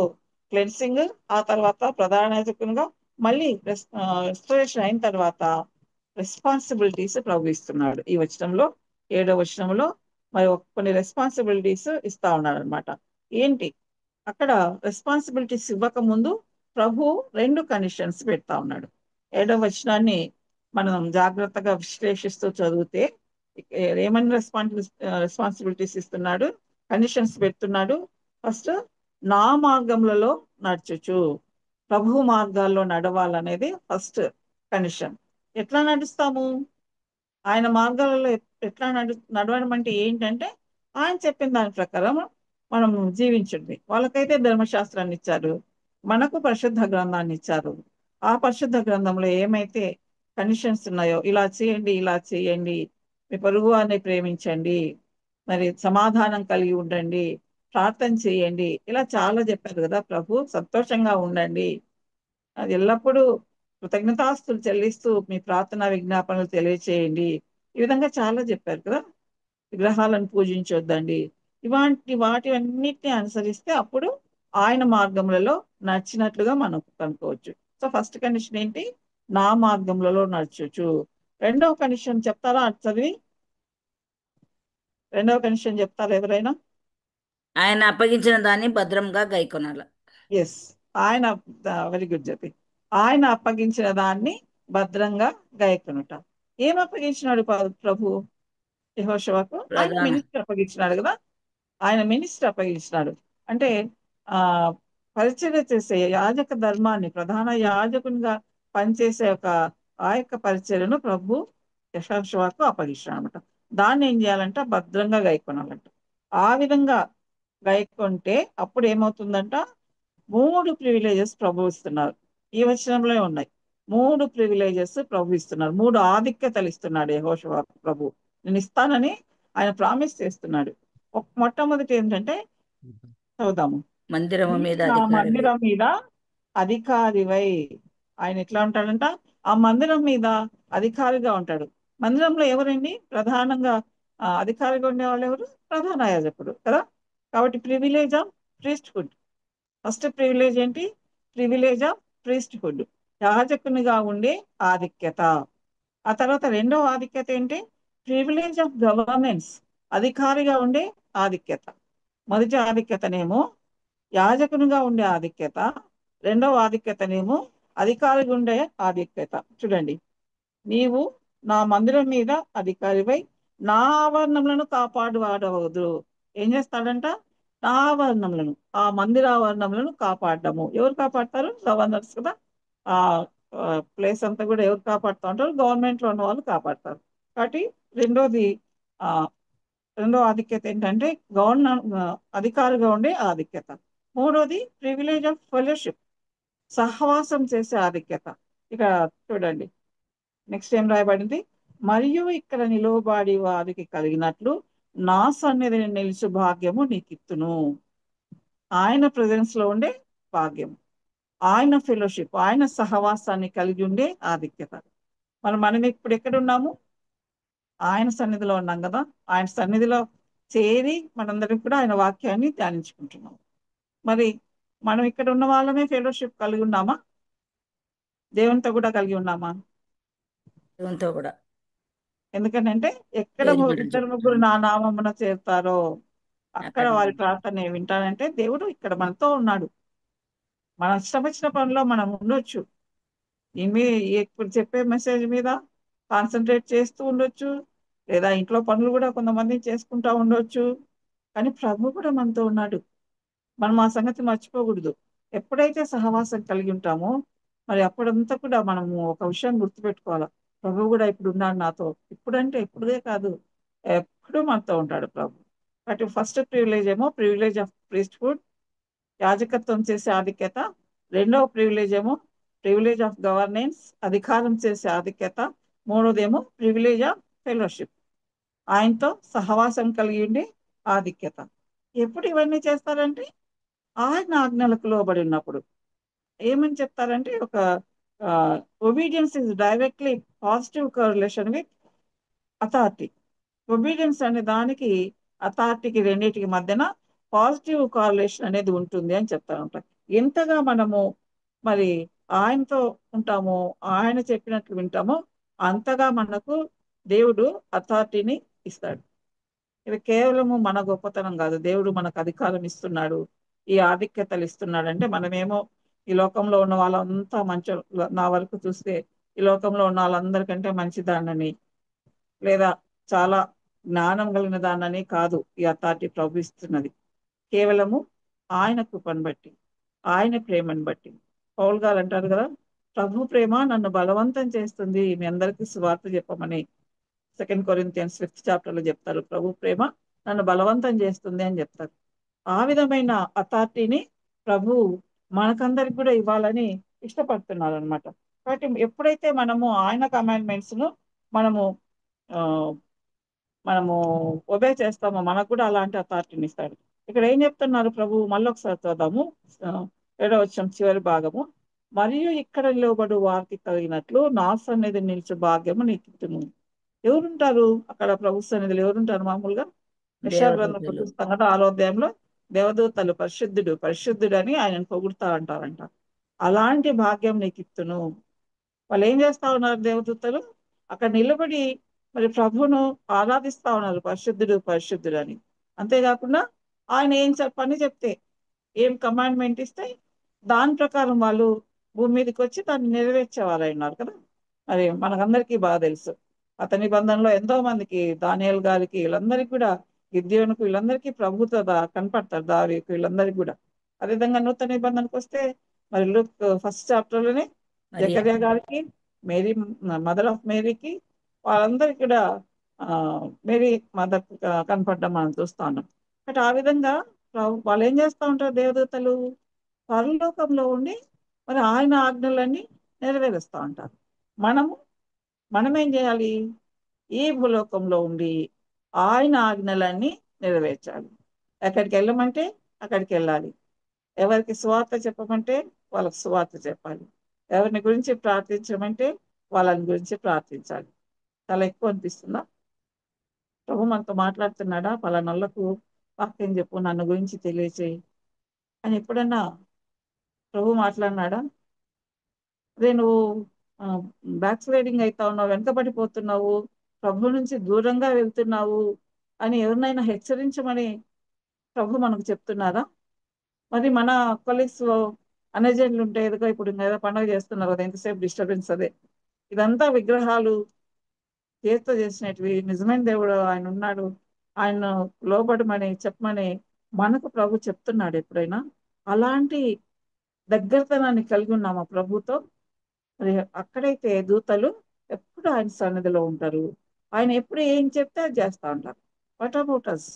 క్లెన్సింగ్, ఆ తర్వాత ప్రధాన యాజకునిగా మళ్ళీ రెస్టరేషన్ అయిన తర్వాత రెస్పాన్సిబిలిటీస్ ప్రభు ఇస్తున్నాడు. ఈ వచనంలో 7వ వచనంలో మరి కొన్ని రెస్పాన్సిబిలిటీస్ ఇస్తా ఉన్నాడు అనమాట. ఏంటి అక్కడ రెస్పాన్సిబిలిటీస్ ఇవ్వక ముందు ప్రభు 2 కండిషన్స్ పెడతా ఉన్నాడు. 7వ వచనాన్ని మనం జాగ్రత్తగా విశ్లేషిస్తూ చదివితే ఏమని రెస్పాన్సిబిలిటీస్ ఇస్తున్నాడు, కండిషన్స్ పెడుతున్నాడు. ఫస్ట్, నా మార్గములలో నడుచుచు, ప్రభు మార్గాల్లో నడవాలనేది ఫస్ట్ కండిషన్. ఎట్లా నడుస్తాము? ఆయన మార్గాలలో ఎట్లా నడవడం అంటే ఏంటంటే ఆయన చెప్పిన దాని ప్రకారం మనం జీవించండి. వాళ్ళకైతే ధర్మశాస్త్రాన్ని ఇచ్చారు, మనకు పరిశుద్ధ గ్రంథాన్ని ఇచ్చారు. ఆ పరిశుద్ధ గ్రంథంలో ఏమైతే కండిషన్స్ ఉన్నాయో, ఇలా చేయండి, ఇలా చేయండి, మీ పొరుగు వారిని ప్రేమించండి, మరి సమాధానం కలిగి ఉండండి, ప్రార్థన చేయండి, ఇలా చాలా చెప్పారు కదా ప్రభు. సంతోషంగా ఉండండి, అది ఎల్లప్పుడూ కృతజ్ఞతాస్తులు చెల్లిస్తూ మీ ప్రార్థనా విజ్ఞాపనలు తెలియచేయండి, ఈ విధంగా చాలా చెప్పారు కదా. విగ్రహాలను పూజించొద్దండి. వాటి అన్నిటిని అనుసరిస్తే అప్పుడు ఆయన మార్గములలో నడిచినట్లుగా మనం కనుక్కోవచ్చు. సో ఫస్ట్ కండిషన్ ఏంటి? నా మార్గములలో నడుచొచ్చు. రెండవ కండిషన్ చెప్తారా? చదివి రెండవ కండిషన్ చెప్తారా ఎవరైనా? ఆయన అప్పగించిన దాన్ని భద్రంగా గైకొనాల. ఎస్, ఆయన, వెరీ గుడ్ చెప్పి, ఆయన అప్పగించిన దాన్ని భద్రంగా గాయకునుట. ఏం అప్పగించినాడు ప్రభు యెహోషువకు? ఆయన ప్రధాన మినిస్టర్ అప్పగించినాడు కదా. ఆయన మినిస్టర్ అప్పగించినాడు అంటే ఆ పరిచర్య చేసే యాజక ధర్మాన్ని, ప్రధాన యాజకునిగా పనిచేసే ఆ యొక్క పరిచర్యను ప్రభు యెహోషువకు అప్పగించినాడు అనమాట. దాన్ని ఏం చేయాలంట? భద్రంగా గైకొనాలంట. ఆ విధంగా గైకొంటే అప్పుడు ఏమవుతుందంట? 3 ప్రివిలేజెస్ ప్రభు ఇస్తున్నారు. ఈ వచనంలో ఉన్నాయి. 3 ప్రివిలేజెస్ ప్రభు ఇస్తున్నారు. 3 ఆధిక్యతలు ఇస్తున్నాడు యెహోషువ ప్రభు. నేను ఇస్తానని ఆయన ప్రామిస్ చేస్తున్నాడు. మొట్టమొదటి ఏంటంటే, చదువుదాము. మందిరము నీవు మీద నా అధికారివై. మందిరం మీద అధికారివై. ఆయన ఎట్లా ఉంటాడంట? ఆ మందిరం మీద అధికారిగా ఉంటాడు. మందిరంలో ఎవరండి ప్రధానంగా అధికారిగా ఉండేవాళ్ళు? ఎవరు? ప్రధాన యాజకుడు కదా. కాబట్టి privilege of priesthood. First privilege ఏంటి? ప్రివిలేజ్ ఆఫ్ ప్రీస్ట్హుడ్, యాజకునిగా ఉండే ఆధిక్యత. ఆ తర్వాత రెండవ ఆధిక్యత ఏంటి? ప్రివిలేజ్ ఆఫ్ గవర్నెన్స్, అధికారిగా ఉండే ఆధిక్యత. మొదటి ఆధిక్యతనేమో యాజకునిగా ఉండే ఆధిక్యత, రెండవ ఆధిక్యతనేమో అధికారిగా ఉండే ఆధిక్యత. చూడండి, నీవు నా మందిరం మీద అధికారివై నా ఆవరణములను కాపాడు వాడవద్దు. ఏం చేస్తాడంట? నా ఆవరణములను, ఆ మందిర ఆవరణములను కాపాడము. ఎవరు కాపాడతారు? గవర్నర్స్ కదా. ఆ ప్లేస్ అంతా కూడా ఎవరు కాపాడుతూ ఉంటారు? గవర్నమెంట్ లో ఉన్న వాళ్ళు కాపాడతారు. కాబట్టి రెండోది, ఆ రెండో ఆధిక్యత ఏంటంటే గవర్నర్, అధికారిగా ఉండే ఆధిక్యత. మూడోది ప్రివిలేజ్ ఆఫ్ ఫెలోషిప్, సహవాసం చేసే ఆధిక్యత. ఇక చూడండి, నెక్స్ట్ ఏం రాయబడింది? మరియు ఇక్కడ నిలువబడి వారికి కలిగినట్లు నా సన్నిధిని నిలిచి భాగ్యము నీకిత్తును. ఆయన ప్రజెన్స్ లో ఉండే భాగ్యం, ఆయన ఫెలోషిప్, ఆయన సహవాసాన్ని కలిగి ఉండే ఆధిక్యత. మనం ఇప్పుడు ఎక్కడ ఉన్నాము? ఆయన సన్నిధిలో ఉన్నాం కదా. ఆయన సన్నిధిలో చేరి మనందరం కూడా ఆయన వాక్యాన్ని ధ్యానించుకుంటున్నాం. మరి మనం ఇక్కడ ఉన్న వాళ్ళమే ఫెలోషిప్ కలిగి ఉన్నామా? దేవునితో కూడా కలిగి ఉన్నామా? దేవునితో కూడా ఎందుకంటే ఎక్కడ దేవుని మాటలు ఇద్దరు ముగ్గురు చెప్తున్నాను. నా నామమున చేరుతారో అక్కడ అక్కడ వారి ప్రార్థన వింటానంటే దేవుడు ఇక్కడ మనతో ఉన్నాడు. మన ఇష్టం వచ్చిన పనిలో మనం ఉండొచ్చు. ఈమె ఇప్పుడు చెప్పే మెసేజ్ మీద కాన్సన్ట్రేట్ చేస్తూ ఉండొచ్చు, లేదా ఇంట్లో పనులు కూడా కొంతమంది చేసుకుంటా ఉండొచ్చు. కానీ ప్రభు కూడా మనతో ఉన్నాడు. మనం ఆ సంగతి మర్చిపోకూడదు. ఎప్పుడైతే సహవాసం కలిగి ఉంటామో మరి అప్పుడంతా కూడా మనము ఒక విషయం గుర్తుపెట్టుకోవాలి. ప్రభు కూడా ఇప్పుడు ఉన్నాడు నాతో. ఇప్పుడంటే ఇప్పుడే కాదు, ఎప్పుడు మనతో ఉంటాడు ప్రభు. కాబట్టి ఫస్ట్ ప్రివిలేజ్ ఏమో ప్రివిలేజ్ ఆఫ్ ప్రీస్ట్హుడ్, యాజకత్వం చేసే ఆధిక్యత. రెండవ ప్రివిలేజ్ ఏమో ప్రివిలేజ్ ఆఫ్ గవర్నెన్స్, అధికారం చేసే ఆధిక్యత. మూడోదేమో ప్రివిలేజ్ ఆఫ్ ఫెలోషిప్, ఆయనతో సహవాసం కలిగి ఉండే ఆధిక్యత. ఎప్పుడు ఇవన్నీ చేస్తారంటే ఆయన ఆజ్ఞలకు లోబడి ఉన్నప్పుడు. ఏమని చెప్తారంటే ఒక obedience is directly positive correlation with authority. Obedience అనే దానికి అథారిటీకి రెండింటికి మధ్యన పాజిటివ్ కార్లేషన్ అనేది ఉంటుంది అని చెప్తా ఉంటారు. ఎంతగా మనము మరి ఆయనతో ఉంటామో, ఆయన చెప్పినట్లు వింటామో అంతగా మనకు దేవుడు అథారిటీని ఇస్తాడు. ఇది కేవలము మన గొప్పతనం కాదు, దేవుడు మనకు అధికారం ఇస్తున్నాడు, ఈ ఆధిక్యతలు ఇస్తున్నాడు. అంటే మనమేమో ఈ లోకంలో ఉన్న వాళ్ళంతా మంచి, నా వరకు చూస్తే ఈ లోకంలో ఉన్న వాళ్ళందరికంటే మంచిదానని, లేదా చాలా జ్ఞానం కలిగిన దానని కాదు ఈ అథారిటీ ప్రభు ఇస్తున్నది. కేవలము ఆయన కృపను బట్టి, ఆయన ప్రేమను బట్టి. పౌలు గారు అంటారు కదా, ప్రభు ప్రేమ నన్ను బలవంతం చేస్తుంది మీ అందరికీ సువార్త చెప్పమని. 2 కొరింథియన్స్ 5th చాప్టర్ లో చెప్తారు, ప్రభు ప్రేమ నన్ను బలవంతం చేస్తుంది అని చెప్తారు. ఆ విధమైన అథారిటీని ప్రభు మనకందరికి కూడా ఇవ్వాలని ఇష్టపడుతున్నారు అనమాట. కాబట్టి ఎప్పుడైతే మనము ఆయన కమాండ్మెంట్స్ ను మనము ఆ, మనము ఒబే చేస్తామో మనకు కూడా అలాంటి అథారిటీని ఇస్తాడు. ఇక్కడ ఏం చెప్తున్నారు ప్రభు? మళ్ళీ ఒకసారి చూద్దాము. 7వ వచనం చివరి భాగము. మరియు ఇక్కడ నిలబడు వారికి కలిగినట్లు నా సన్నిధి నిలిచే భాగ్యము నీకు ఇత్తును. ఎవరుంటారు అక్కడ ప్రభు సన్నిధిలో? ఎవరుంటారు మామూలుగా? యెషయా గ్రంథంలో దేవదూతలు. చూస్తాం కదా, 6వ అధ్యాయంలో దేవదూతలు పరిశుద్ధుడు పరిశుద్ధుడు అని ఆయనను పొగుడుతా అంటారంట. అలాంటి భాగ్యం నీకు ఇత్తును. వాళ్ళు ఏం చేస్తా ఉన్నారు దేవదూతలు? అక్కడ నిలబడి మరి ప్రభువును ఆరాధిస్తా ఉన్నారు, పరిశుద్ధుడు పరిశుద్ధుడు అని. అంతేకాకుండా ఆయన ఏం పని చెప్తే, ఏం కమాండ్మెంట్ ఇస్తే దాని ప్రకారం వాళ్ళు భూమి మీదకి వచ్చి దాన్ని నెరవేర్చే వాళ్ళు ఉన్నారు కదా. మరి మనకందరికీ బాగా తెలుసు, అతని నిబంధనలో ఎంతో మందికి, దానియేలు గారికి, వీళ్ళందరికీ కూడా, గిద్యోనుకు, వీళ్ళందరికీ ప్రభుతో కనపడతారు, దావీదుకు, వీళ్ళందరికీ కూడా. అదేవిధంగా నూతన నిబంధనకు వస్తే మరి లూక్ 1st చాప్టర్లోనే మరియా. జకర్యా గారికి, మేరీ, మదర్ ఆఫ్ మేరీకి, వాళ్ళందరికీ కూడా ఆ మేరీ మదర్ కనపడడం మనం చూస్తా ఉన్నాం. బట్ ఆ విధంగా వాళ్ళు ఏం చేస్తూ ఉంటారు దేవదూతలు? పరలోకంలో ఉండి మరి ఆయన ఆజ్ఞలన్నీ నెరవేరుస్తూ ఉంటారు. మనము మనమేం చేయాలి? ఈ భూలోకంలో ఉండి ఆయన ఆజ్ఞలన్నీ నెరవేర్చాలి. ఎక్కడికి వెళ్ళమంటే అక్కడికి వెళ్ళాలి. ఎవరికి సువార్త చెప్పమంటే వాళ్ళకి సువార్త చెప్పాలి. ఎవరిని గురించి ప్రార్థించమంటే వాళ్ళని గురించి ప్రార్థించాలి. చాలా ఎక్కువ అనిపిస్తుందా? ప్రభు మనతో మాట్లాడుతున్నాడా? పలానోళ్ళకు వాక్యం చెప్పు, నన్ను గురించి తెలియచేయి అని ఎప్పుడన్నా ప్రభు మాట్లాడినాడా? అదే నువ్వు బ్యాక్ స్లైడింగ్ అవుతా ఉన్నావు, వెనకబడిపోతున్నావు, ప్రభు నుంచి దూరంగా వెళ్తున్నావు అని ఎవరినైనా హెచ్చరించమని ప్రభు మనకు చెప్తున్నారా? మరి మన కొలీగ్స్ లో అనజెంట్లు ఉంటే, ఎదుగో ఇప్పుడు ఏదో పండుగ చేస్తున్నారు కదా, ఎంతసేపు డిస్టర్బెన్స్ అదే. ఇదంతా విగ్రహాలు చేతితో చేసినవి. నిజమైన దేవుడు ఆయన ఉన్నాడు, ఆయన లోబడమని చెప్పమని మనకు ప్రభు చెప్తున్నాడు ఎప్పుడైనా అలాంటి దగ్గరతనాన్ని కలిగి ఉన్నామా ప్రభుతో? మరి అక్కడైతే దూతలు ఎప్పుడు ఆయన సన్నిధిలో ఉంటారు. ఆయన ఎప్పుడు ఏం చెప్తే అది చేస్తా ఉంటారు. What about us?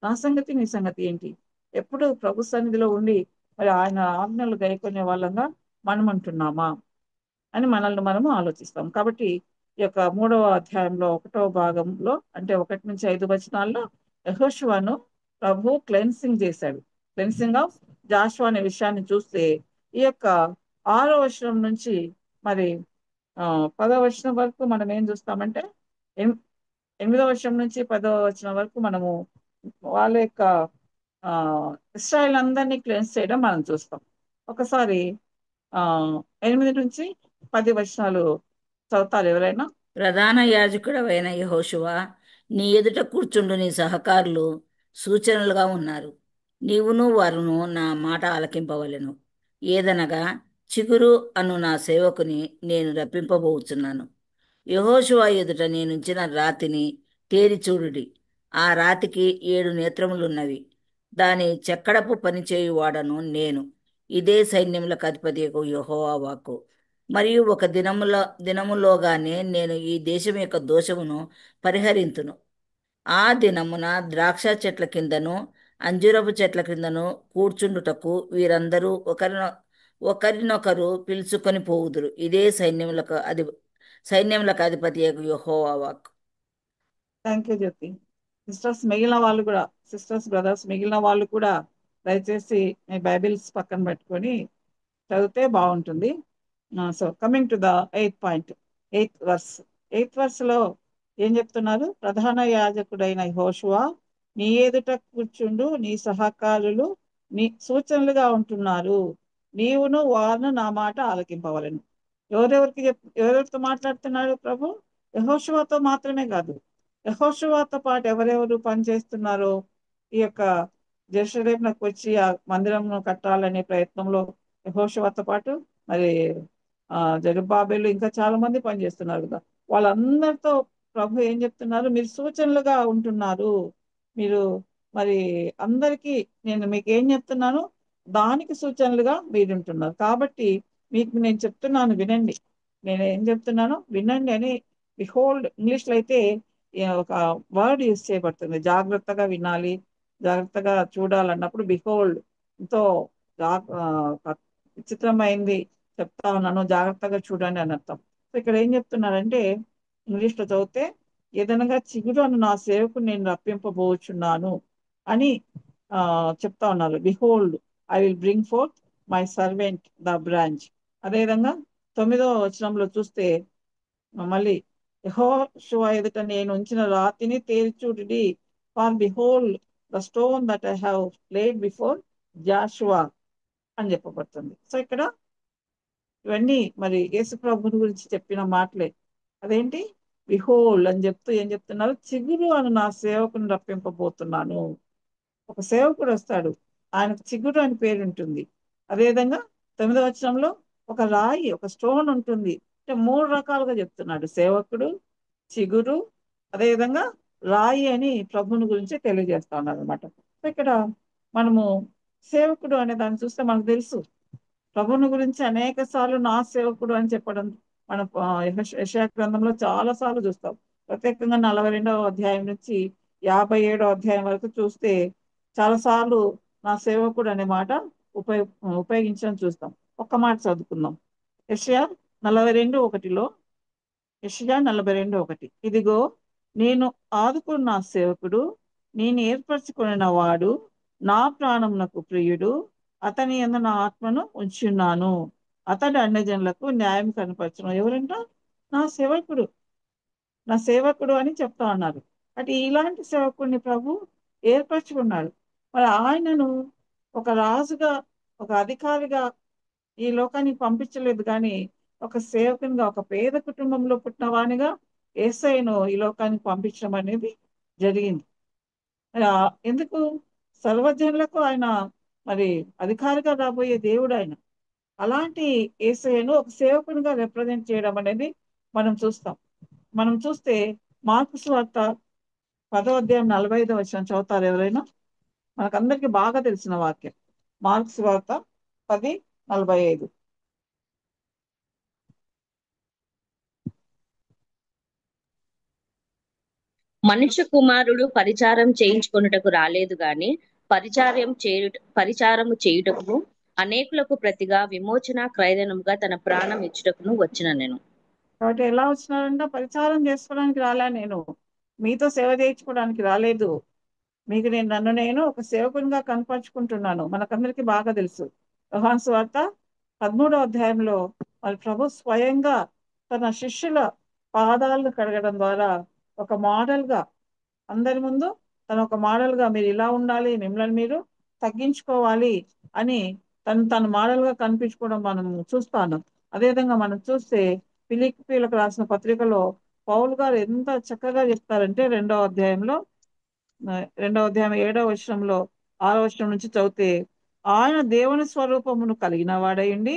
నా సంగతి నీ సంగతి ఏంటి? ఎప్పుడు ప్రభు సన్నిధిలో ఉండి మరి ఆయన ఆజ్ఞలు గైకొనే వాళ్ళంగా మనం అంటున్నామా అని మనల్ని మనము ఆలోచిస్తాం. కాబట్టి ఈ యొక్క 3వ అధ్యాయంలో 1వ భాగంలో అంటే 1-5 వచనాల్లో యెహోషువను ప్రభు క్లెన్సింగ్ చేశాడు. క్లెన్సింగ్ ఆఫ్ జాషువా అనే విషయాన్ని చూస్తే ఈ యొక్క 6వ వచనం నుంచి మరి 10వ వచనం వరకు మనం ఏం చూస్తామంటే 8వ వచనం నుంచి 10వ వచనం వరకు మనము వాళ్ళ యొక్క ఆ ఇస్రాయల్ అందరినీ క్లెన్స్ చేయడం మనం చూస్తాం. ఒకసారి ఆ 8-10 వచనాలు చదువుతారు ఎవరైనా? ప్రధాన యాజకుడవైన యెహోషువ, నీ ఎదుట కూర్చుండు నీ సహకారులు సూచనలుగా ఉన్నారు. నీవును వారును నా మాట ఆలకింపవలెను. ఏదనగా, చిగురు అను నా సేవకుని నేను రప్పింపబోచున్నాను. యెహోషువ ఎదుట నేనుంచిన రాతిని తేరి చూడుడి. ఆ రాతికి 7 నేత్రములున్నవి. దాని చెక్కడపు పనిచేయువాడను నేను. ఇదే సైన్యములకు అధిపతియగు యెహోవా వాక్కు. మరియు ఒక దినములోగానే నేను ఈ దేశం యొక్క దోషమును పరిహరింతును. ఆ దినమున ద్రాక్ష చెట్ల కిందను అంజూరపు చెట్ల క్రిందను కూర్చుండుటకు వీరందరూ ఒకరినొకరు పిలుచుకొని పోవుదురు. ఇదే సైన్యములకు అధిపతి యెహోవా వాక్కు. Thank you Jyothi. సిస్టర్స్ మిగిలిన వాళ్ళు కూడా, సిస్టర్స్ బ్రదర్స్ మిగిలిన వాళ్ళు కూడా దయచేసి మీ బైబిల్స్ పక్కన పెట్టుకొని చదివితే బాగుంటుంది. So coming to the 8th point, 8th verse. 8th verse లో ఏం చెప్తున్నారు? ప్రధాన యాజకుడైన యెహోషువ, నీ ఎదుట కూర్చుండు నీ సహకారులు నీ సూచనలుగా ఉంటున్నారు. నీవును వారును నా మాట ఆలకింపవలను. ఎవరెవరితో మాట్లాడుతున్నాడు ప్రభు? యెహోషువతో మాత్రమే కాదు, యెహోషువతో పాటు ఎవరెవరు పనిచేస్తున్నారో ఈ యొక్క జెరూసలేమునకు వచ్చి ఆ మందిరంను కట్టాలనే ప్రయత్నంలో యెహోషువతో పాటు మరి జెరుబ్బాబెలు ఇంకా చాలా మంది పనిచేస్తున్నారు కదా. వాళ్ళందరితో ప్రభు ఏం చెప్తున్నారు? మీరు సూచనలుగా ఉంటున్నారు. మీరు మరి అందరికీ నేను మీకు ఏం చెప్తున్నాను దానికి సూచనలుగా మీరు ఉంటున్నారు. కాబట్టి మీకు నేను చెప్తున్నాను వినండి. నేను ఏం చెప్తున్నానో వినండి అని బిహోల్డ్, ఇంగ్లీష్లో అయితే ఒక వర్డ్ యూస్ చేయబడుతుంది. జాగ్రత్తగా వినాలి, జాగ్రత్తగా చూడాలన్నప్పుడు బిహోల్డ్, ఎంతో విచిత్రమైంది చెప్తా ఉన్నాను, జాగ్రత్తగా చూడండి అని అర్థం. సో ఇక్కడ ఏం చెప్తున్నారంటే ఇంగ్లీష్లో చదివితే, ఏదనగా చిగురు అను నా సేవకు నేను రప్పింపబోచున్నాను అని చెప్తా ఉన్నారు. Behold I will bring fourth my servant the branch. అదేవిధంగా 9వ వచనంలో చూస్తే మళ్ళీ యెహోషువ ఎదుట నేను ఉంచిన రాతిని తేల్చుడి, for behold the stone that I have laid before Joshua అని చెప్పబడుతుంది. సో ఇక్కడ ఇవన్నీ మరి యేసు ప్రభుని గురించి చెప్పిన మాటలే. అదేంటి? బిహోల్డ్ అని చెప్తూ ఏం చెప్తున్నారు? చిగురు అని నా సేవకుని రప్పింపబోతున్నాను. ఒక సేవకుడు వస్తాడు, ఆయనకు చిగురు అని పేరు ఉంటుంది. అదేవిధంగా 9వ వచనంలో ఒక రాయి, ఒక స్టోన్ ఉంటుంది. అంటే 3 రకాలుగా చెప్తున్నాడు: సేవకుడు, చిగురు, అదేవిధంగా రాయి అని ప్రభుని గురించి తెలియజేస్తా ఉన్నారు అనమాట. ఇక్కడ మనము సేవకుడు అనే దాన్ని చూస్తే మనకు తెలుసు, ప్రభుని గురించి అనేక సార్లు నా సేవకుడు అని చెప్పడం మన యెషయా గ్రంథంలో చాలా సార్లు చూస్తాం. ప్రత్యేకంగా 42వ అధ్యాయం నుంచి 57వ అధ్యాయం వరకు చూస్తే చాలా సార్లు నా సేవకుడు అనే మాట ఉపయోగించడం చూస్తాం. ఒక్క మాట చదువుకుందాం. యెషయా 42:1లో, యెషయా 42:1, ఇదిగో నేను ఆదుకున్న సేవకుడు, నేను ఏర్పరచుకున్న వాడు, నా ప్రాణమునకు ప్రియుడు, అతని యందు నా ఆత్మను ఉంచున్నాను, అతడు అన్యజనులకు న్యాయం కనపరచును. ఎవరంట? నా సేవకుడు, నా సేవకుడు అని చెప్తా ఉన్నారు. అంటే ఇలాంటి సేవకుడిని ప్రభు ఏర్పరచుకున్నాడు. మరి ఆయనను ఒక రాజుగా, ఒక అధికారిగా ఈ లోకానికి పంపించలేదు, కానీ ఒక సేవకునిగా, ఒక పేద కుటుంబంలో పుట్టిన వానిగా యేసయ్యను ఈ లోకానికి పంపించడం అనేది జరిగింది. ఎందుకు? సర్వజనులకు ఆయన మరి అధికారిగా రాబోయే దేవుడు ఆయన. అలాంటి యేసయ్యను ఒక సేవకునిగా రిప్రజెంట్ చేయడం అనేది మనం చూస్తాం. మనం చూస్తే మార్కు సువార్త 10వ అధ్యాయం 45వ వచనం చదువుతారు ఎవరైనా? మనకందరికీ బాగా తెలిసిన వాక్యం. మార్క్స్ వార్త 10:45. మనుష్య కుమారుడు పరిచారం చేయించుకొనుటకు రాలేదు గాని పరిచారము చేయుటకును అనేకులకు ప్రతిగా విమోచన క్రయధనముగా తన ప్రాణం ఇచ్చుటకును వచ్చిన నేను. కాబట్టి ఎలా వచ్చినారంటే పరిచారం చేసుకోవడానికి రాలే, నేను మీతో సేవ చేయించుకోవడానికి రాలేదు, మీకు నన్ను నేను ఒక సేవకునిగా కనపరుచుకుంటున్నాను. మనకందరికీ బాగా తెలుసు. యోహాను సువార్త 13వ అధ్యాయంలో మరి ప్రభు స్వయంగా తన శిష్యుల పాదాలను కడగడం ద్వారా ఒక మోడల్ గా, అందరి ముందు తను ఒక మోడల్ గా మీరు ఇలా ఉండాలి, మిమ్మల్ని మీరు తగ్గించుకోవాలి అని తను మోడల్ గా కనిపించుకోవడం మనం చూస్తాను. అదేవిధంగా మనం చూస్తే ఫిలిప్పీలకు రాసిన పత్రికలో పౌలు గారు ఎంత చక్కగా చెప్తారంటే 2వ అధ్యాయం 7వ వచనంలో 6వ వచనం నుంచి చదివితే, ఆయన దేవుని స్వరూపమును కలిగిన వాడయుండి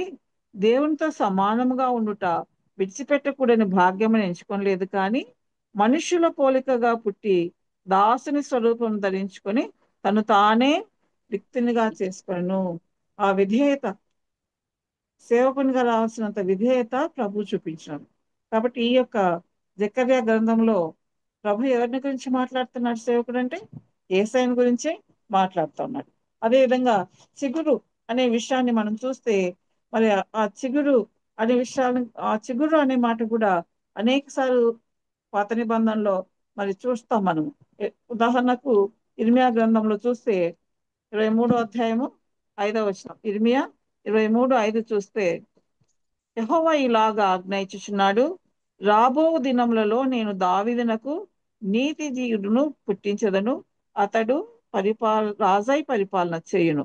దేవునితో సమానముగా ఉండుట విడిచిపెట్టకూడని భాగ్యమని ఎంచుకోలేదు, కానీ మనుష్యుల పోలికగా పుట్టి దాసుని స్వరూపం ధరించుకొని తను తానే రిక్తునిగా చేసుకొనెను. ఆ విధేయత, సేవకునిగా రావాల్సినంత విధేయత ప్రభు చూపించాడు. కాబట్టి ఈ యొక్క జకర్యా గ్రంథంలో ప్రభు ఎవరిని గురించి మాట్లాడుతున్నాడు? సేవకుడు అంటే యేసయ్యను గురించే మాట్లాడుతున్నాడు. అదేవిధంగా చిగురు అనే విషయాన్ని మనం చూస్తే, మరి ఆ చిగురు అనే విషయాన్ని, ఆ చిగురు అనే మాట కూడా అనేక సార్లు పాత నిబంధనలో మరి చూస్తాం మనం. ఉదాహరణకు ఇర్మియా గ్రంథంలో చూస్తే 23వ అధ్యాయము 5వ వచనం, ఇర్మియా 23:5 చూస్తే, యెహోవా ఇలాగా ఆజ్ఞయించుచున్నాడు, రాబో దినములలో నేను దావీదునకు నీతి జీవుడును పుట్టించదను, అతడు రాజై పరిపాలన చేయును,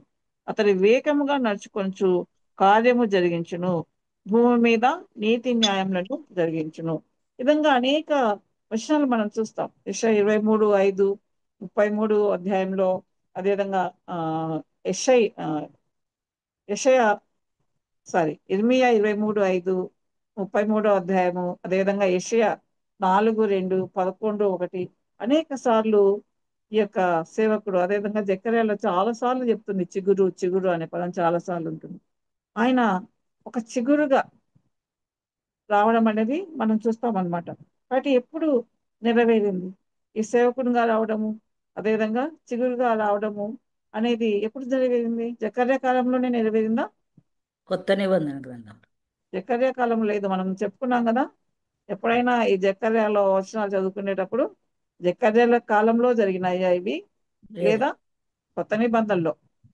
అతడు వివేకముగా నడుచుకొనుచు కార్యము జరిగించును, భూమి మీద నీతి న్యాయములను జరిగించును. ఈ విధంగా అనేక వచనాలు మనం చూస్తాం. యెషయా 23:5, 33వ అధ్యాయంలో, అదేవిధంగా యెషయా ఇర్మియా 23:5, 33వ అధ్యాయము, అదేవిధంగా యెషయా 4:2, 11:1 అనేక సార్లు ఈ యొక్క సేవకుడు, అదేవిధంగా జకర్యాలో చాలా సార్లు చెప్తుంది చిగురు చిగురు అనే పదం చాలా సార్లు ఉంటుంది. ఆయన ఒక చిగురుగా రావడం అనేది మనం చూస్తాం అన్నమాట. కాబట్టి ఎప్పుడు నెరవేరింది ఈ సేవకునిగా రావడము, అదేవిధంగా చిగురుగా రావడము అనేది ఎప్పుడు నెరవేరింది? జకర్యా కాలంలోనే నెరవేరిందా? కొత్త నిబంధన గ్రంథం. జకర్యా కాలం లేదు, మనం చెప్పుకున్నాం కదా. ఎప్పుడైనా ఈ జకర్యాలో వచనాలు చదువుకునేటప్పుడు జకర్యాల కాలంలో జరిగినాయా ఇవి, లేదు, లేదా కొత్త నిబంధనలో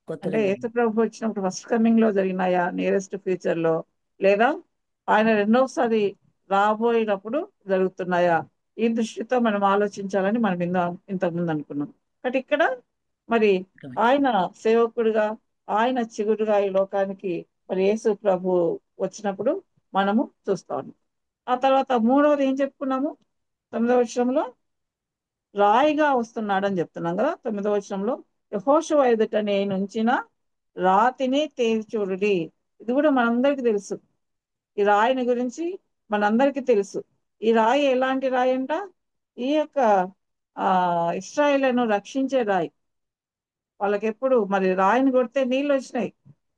కొత్త అంటే నిబంధన. యేసు ప్రభు వచ్చినప్పుడు ఫస్ట్ కమింగ్ లో జరిగినాయా, నియరెస్ట్ ఫ్యూచర్ లో, లేదా ఆయన రెండవసారి రాబోయినప్పుడు జరుగుతున్నాయా? ఈ దృష్టితో మనం ఆలోచించాలని మనం ఇంతకుముందు అనుకున్నాం. బట్ ఇక్కడ మరి ఆయన సేవకుడిగా, ఆయన చిగురుగా ఈ లోకానికి మరి యేసు ప్రభు వచ్చినప్పుడు మనము చూస్తాము. ఆ తర్వాత మూడవది ఏం చెప్పుకున్నాము? 9వ వచనంలో రాయిగా వస్తున్నాడని చెప్తున్నాం కదా. 9వ వచనంలో యెహోషువ ఎదుట నేను ఉంచిన రాతిని తేల్చూడుడి. ఇది కూడా మనందరికీ తెలుసు. ఈ రాయిని గురించి మనందరికీ తెలుసు. ఈ రాయి ఎలాంటి రాయి అంట? ఈ యొక్క ఇశ్రాయేలును రక్షించే రాయి. వాళ్ళకి ఎప్పుడు మరి రాయిని కొడితే నీళ్ళు వచ్చినాయి,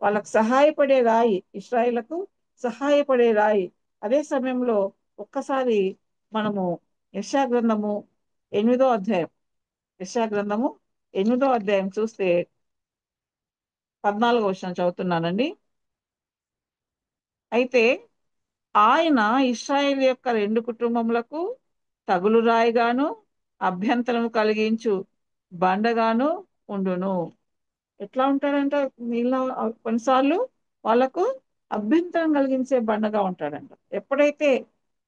వాళ్ళకు సహాయపడే రాయి, ఇశ్రాయేలుకు సహాయపడే రాయి. అదే సమయంలో ఒక్కసారి మనము యెషయా గ్రంథము 8వ అధ్యాయం యెషయా గ్రంథము 8వ అధ్యాయం చూస్తే 14వ వచనం చదువుతున్నానండి. అయితే ఆయన ఇశ్రాయేలు యొక్క 2 కుటుంబములకు తగులు రాయిగాను అభ్యంతరము కలిగించు బండగాను ఉండును. ఎట్లా ఉంటాడంట? వీళ్ళ కొన్నిసార్లు వాళ్ళకు అభ్యంతరం కలిగించే బండగా ఉంటాడంట. ఎప్పుడైతే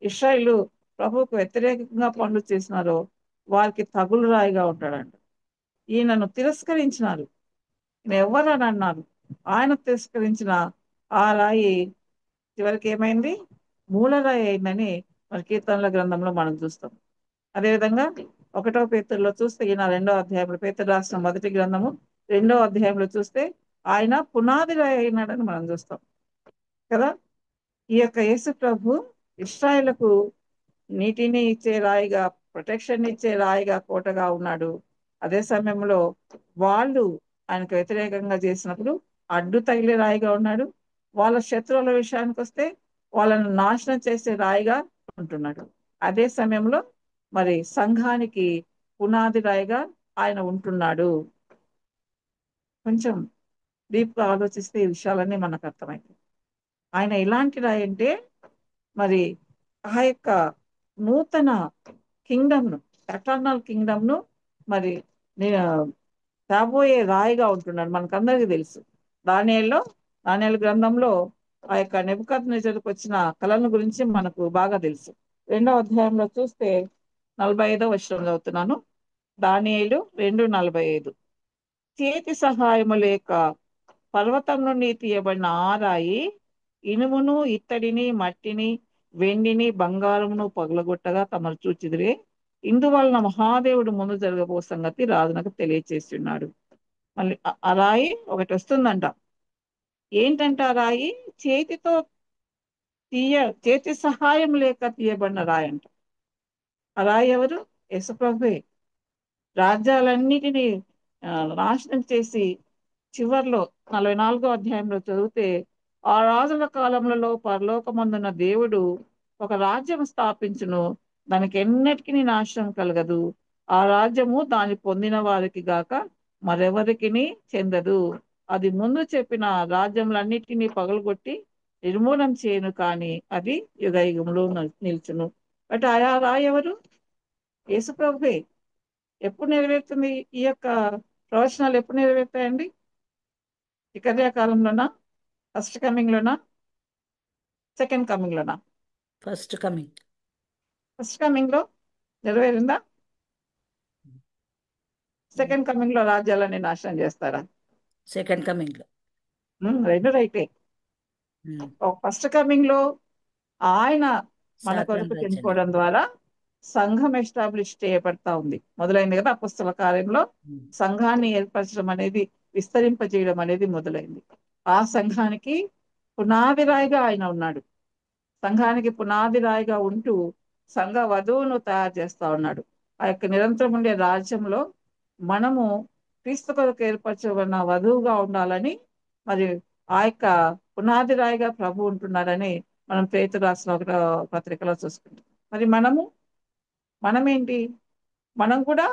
ఇశ్రాయేలు ప్రభువుకు వ్యతిరేకంగా పనులు చేసినారో వారికి తగులు రాయిగా ఉంటాడంట. ఈయనను తిరస్కరించినారు, ఈయన ఎవరని అన్నారు. ఆయన తిరస్కరించిన ఆ రాయి చివరికి ఏమైంది? మూలరాయి అయిందని మన కీర్తనల గ్రంథంలో మనం చూస్తాం. అదేవిధంగా 1వ పేతురులో చూస్తే, ఈయన 2వ అధ్యాయంలో, పేతురు రాసిన మొదటి గ్రంథము 2వ అధ్యాయంలో చూస్తే ఆయన పునాది రాయి అయినాడని మనం చూస్తాం కదా. ఈ యొక్క యేసు ప్రభు ఇశ్రాయేలుకు నీటిని ఇచ్చే రాయిగా, ప్రొటెక్షన్ ఇచ్చే రాయిగా, కోటగా ఉన్నాడు. అదే సమయంలో వాళ్ళు ఆయనకు వ్యతిరేకంగా చేసినప్పుడు అడ్డు తగిలే రాయిగా ఉన్నాడు. వాళ్ళ శత్రువుల విషయానికి వస్తే వాళ్ళను నాశనం చేసే రాయిగా ఉంటున్నాడు. అదే సమయంలో మరి సంఘానికి పునాది రాయిగా ఆయన ఉంటున్నాడు. కొంచెం డీప్గా ఆలోచిస్తే ఈ విషయాలన్నీ మనకు అర్థమవుతాయి. ఆయన ఎలాంటి రాయి అంటే మరి ఆ యొక్క నూతన కింగ్డమ్ను, ఎటర్నల్ కింగ్డమ్ను మరి రాబోయే రాయిగా ఉంటున్నాడు. మనకందరికీ తెలుసు. దానియేలు గ్రంథంలో ఆ యొక్క నెబుకద్నెజరుకు వచ్చిన కళల గురించి మనకు బాగా తెలుసు. 2వ అధ్యాయంలో చూస్తే 45వ వచనం చదువుతున్నాను. దానియేలు 2:45. చేతి సహాయము లేక పర్వతం నుండి తీయబడిన ఆ రాయి ఇనుమును, ఇత్తడిని, మట్టిని, వెండిని, బంగారమును పగలగొట్టగా తమరు చూచిదిరే. ఇందువలన మహాదేవుడు ముందు జరగబో సంగతి రాజునకు తెలియచేస్తున్నాడు. మళ్ళీ ఆ రాయి ఒకటి వస్తుందంట. ఏంటంటే ఆ రాయి చేతి సహాయం లేక తీయబడిన రాయి అంట. ఆ రాయి ఎవరు? యేసుప్రభువే. రాజ్యాలన్నిటినీ నాశనం చేసి చివర్లో 44వ అధ్యాయంలో చదివితే ఆ రాజుల కాలములలో పరలోకమందున్న దేవుడు ఒక రాజ్యం స్థాపించును, దానికి ఎన్నటికీ నాశనం కలగదు. ఆ రాజ్యము దాన్ని పొందిన వారికి గాక మరెవరికి చెందదు. అది ముందు చెప్పిన రాజ్యములన్నిటినీ పగలగొట్టి నిర్మూలన చేయను, కానీ అది యుగయుగములో నిల్చును. బట్ ఆయా రాయి ఎవరు? యేసుప్రభువే. ఎప్పుడు నెరవేరుతుంది ఈ యొక్క ప్రవచనాలు? ఎప్పుడు నెరవేరుతాయండి? జకర్యా కాలంలోనా? ఫస్ట్ కమింగ్ లోనా? సెకండ్ కమింగ్ లోనా? First coming. ఫస్ట్ కమింగ్ లో నెరవేరిందా? సెకండ్ కమింగ్ లో రాజ్యాలని నాశనం చేస్తారా? సెకండ్ కమింగ్ లో. రెండు రైటే. ఫస్ట్ కమింగ్ లో ఆయన మన సాతాను కొరకు రాజ్యాన్ని. చనిపోవడం ద్వారా సంఘం ఎస్టాబ్లిష్ చేయబడతా ఉంది. మొదలైంది కదా అపొస్తల కార్యంలో. సంఘాన్ని ఏర్పరచడం అనేది, విస్తరింపజేయడం అనేది మొదలైంది. ఆ సంఘానికి పునాది రాయిగా ఆయన ఉన్నాడు. సంఘానికి పునాది రాయిగా ఉంటూ సంఘ వధువును తయారు చేస్తా ఉన్నాడు. ఆ యొక్క నిరంతరం ఉండే రాజ్యంలో మనము క్రీస్తు కొరకు ఏర్పరచబడిన వధువుగా ఉండాలని మరి ఆ యొక్క పునాది రాయిగా ప్రభు ఉంటున్నాడని మనం పేతురు రాసిన పత్రికలో చూసుకుంటాం. మరి మనమేంటి? మనం కూడా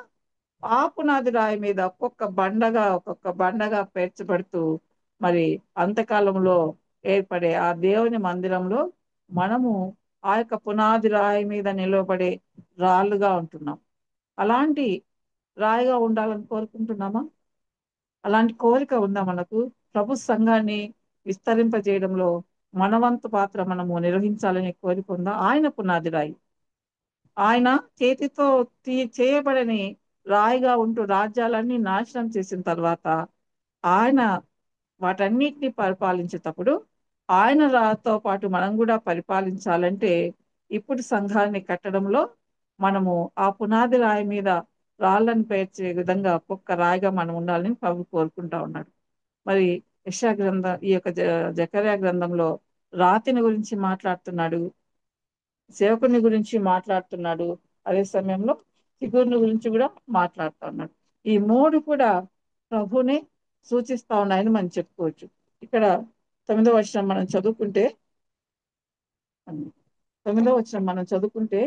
ఆ పునాది రాయి మీద ఒక్కొక్క బండగా పేర్చబడుతూ మరి అంతకాలంలో ఏర్పడే ఆ దేవుని మందిరంలో మనము ఆ యొక్క పునాది రాయి మీద నిలబడే రాళ్ళుగా ఉంటున్నాం. అలాంటి రాయిగా ఉండాలని కోరుకుంటున్నామా? అలాంటి కోరిక ఉందా మనకు? ప్రభు సంఘాన్ని విస్తరింపజేయడంలో మనవంతు పాత్ర మనము నిర్వహించాలనే కోరిక ఉందా? ఆయన పునాది రాయి. ఆయన చేతితో చేయబడని రాయిగా ఉంటూ రాజ్యాలన్నీ నాశనం చేసిన తర్వాత ఆయన వాటన్నిటిని పరిపాలించేటప్పుడు ఆయన రాతో పాటు మనం కూడా పరిపాలించాలంటే ఇప్పుడు సంఘాన్ని కట్టడంలో మనము ఆ పునాది రాయి మీద రాళ్ళను పేర్చే విధంగా ఒక్కొక్క రాయిగా మనం ఉండాలని ప్రభు కోరుకుంటా ఉన్నాడు. మరి ఈ యొక్క జకర్యా గ్రంథంలో రాతిని గురించి మాట్లాడుతున్నాడు, సేవకుని గురించి మాట్లాడుతున్నాడు, అదే సమయంలో చిగురుని గురించి కూడా మాట్లాడుతూ ఉన్నాడు. ఈ మూడు కూడా ప్రభుని సూచిస్తా ఉన్నాయని మనం చెప్పుకోవచ్చు. ఇక్కడ 9వ వచనం మనం చదువుకుంటే 9వ వచనం మనం చదువుకుంటే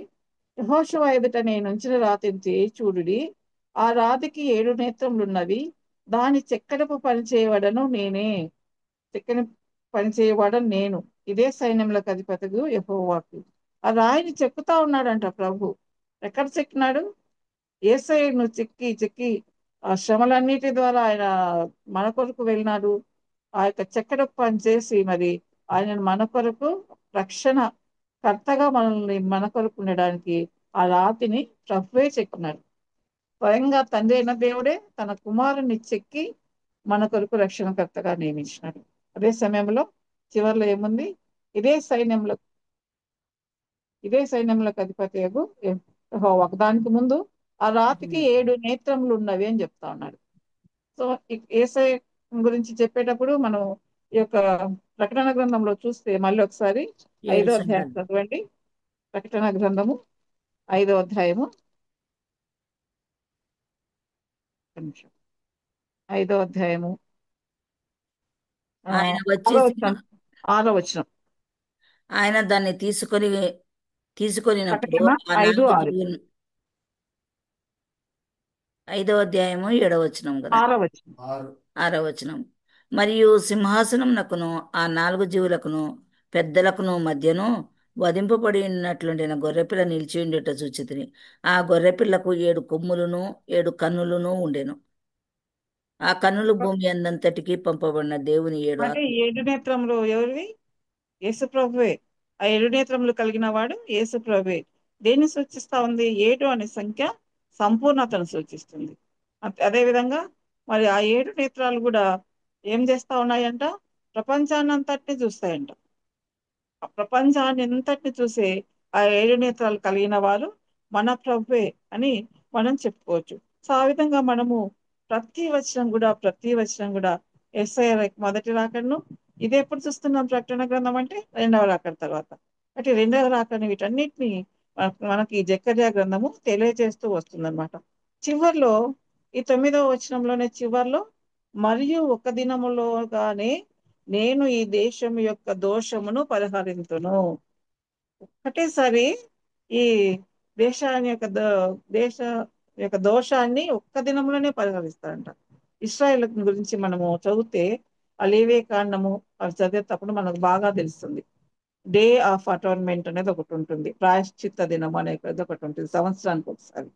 యెహోషువ ఎదుట నేను ఉంచిన రాతిని చేయి చూడుడి, ఆ రాతికి 7 నేత్రములున్నవి, దాని చెక్కడపు పని చేయవడను నేనే. చెక్కని పని చేయవాడని నేను, ఇదే సైన్యములకు అధిపతిగు యెహోవాకు. ఆ రాయిని చెక్కుతా ఉన్నాడంట ప్రభు. ఎక్కడ చెక్కినాడు? యేసయ్యను చెక్కి చెక్కి ఆ శ్రమలన్నిటి ద్వారా ఆయన మన కొరకు వెళ్ళినాడు. ఆ యొక్క చెక్కడ పని చేసి మరి ఆయన మన కొరకు రక్షణ కర్తగా మనల్ని మన కొరకు ఉండడానికి ఆ రాతిని ప్రభువే చెక్కినాడు. స్వయంగా తండ్రి అయిన దేవుడే తన కుమారుని చెక్కి మన కొరకు రక్షణకర్తగా నియమించినాడు. అదే సమయంలో చివరిలో ఏముంది? ఇదే సైన్యములకు అధిపతి యెహోవాకు. దానికి ముందు ఆ రాతికి 7 నేత్రములు ఉన్నవి అని చెప్తా ఉన్నాడు. సో యేసయ్య గురించి చెప్పేటప్పుడు మనం ఈ యొక్క ప్రకటన గ్రంథంలో చూస్తే మళ్ళీ ఒకసారి 5వ అధ్యాయం చదవండి. ప్రకటన గ్రంథము 5వ అధ్యాయము. 5వ అధ్యాయము ఆయన ఆరో వచ్చి వచనం. 6వ వచనం. ఆయన దాన్ని తీసుకొనినప్పుడు ప్రకటన ఆ 5, 4 6. జీవులు 5వ అధ్యాయము 7వ వచనం కదా, 6వ వచనం. 6వ వచనం. మరియు సింహాసనం నకును ఆ 4 జీవులకును పెద్దలకును మధ్యను వధింపబడి ఉన్నట్లుండిన గొర్రెపిల్ల నిలిచి ఉండేట చూచితిని. ఆ గొర్రెపిల్లకు 7 కొమ్ములును 7 కన్నులును ఉండెను. ఆ కన్నులు భూమి అందంతటికి పంపబడిన దేవుని 7 అంటే 7 నేత్రములు ఎవరివి? యేసు ప్రభువే. ఆ 7 నేత్రములు కలిగిన వాడు యేసు ప్రభువే. దేన్ని సూచిస్తా ఉంది? 7 అనే సంఖ్య సంపూర్ణతను సూచిస్తుంది. అదేవిధంగా మరి ఆ 7 నేత్రాలు కూడా ఏం చేస్తా ఉన్నాయంట? ప్రపంచాన్నంతటిని చూస్తాయంట. ఆ ప్రపంచాన్ని అంతటిని చూసే ఆ 7 నేత్రాలు కలిగిన వారు మన ప్రభువే అని మనం చెప్పుకోవచ్చు. సో ఆ విధంగా మనము ప్రతి వచనం కూడా యేసయ్య మొదటి రాకడను ఇది ఎప్పుడు చూస్తున్నాం? ప్రకటన గ్రంథం అంటే 2వ రాకడ తర్వాత. అంటే 2వ రాకడని వీటన్నిటిని మనకి జకర్యా గ్రంథము తెలియజేస్తూ వస్తుందన్నమాట. చివర్లో ఈ 9వ వచనంలోనే చివర్లో మరియు ఒక దినములోగానే నేను ఈ దేశం యొక్క దోషమును పరిహరింతును. ఒకటేసారి ఈ దేశాన్ని యొక్క దేశ యొక్క దోషాన్ని ఒక్క దినంలోనే పరిహరిస్తారంట. ఇస్రాయేల్ గురించి మనము చదివితే ఆ లేవే కాండము అవి చదివేటప్పుడు మనకు బాగా తెలుస్తుంది. డే ఆఫ్ అటోన్మెంట్ అనేది ఒకటి ఉంటుంది, ప్రాయశ్చిత్త దినం అనేది ఒకటి ఉంటుంది సంవత్సరానికి ఒకసారి.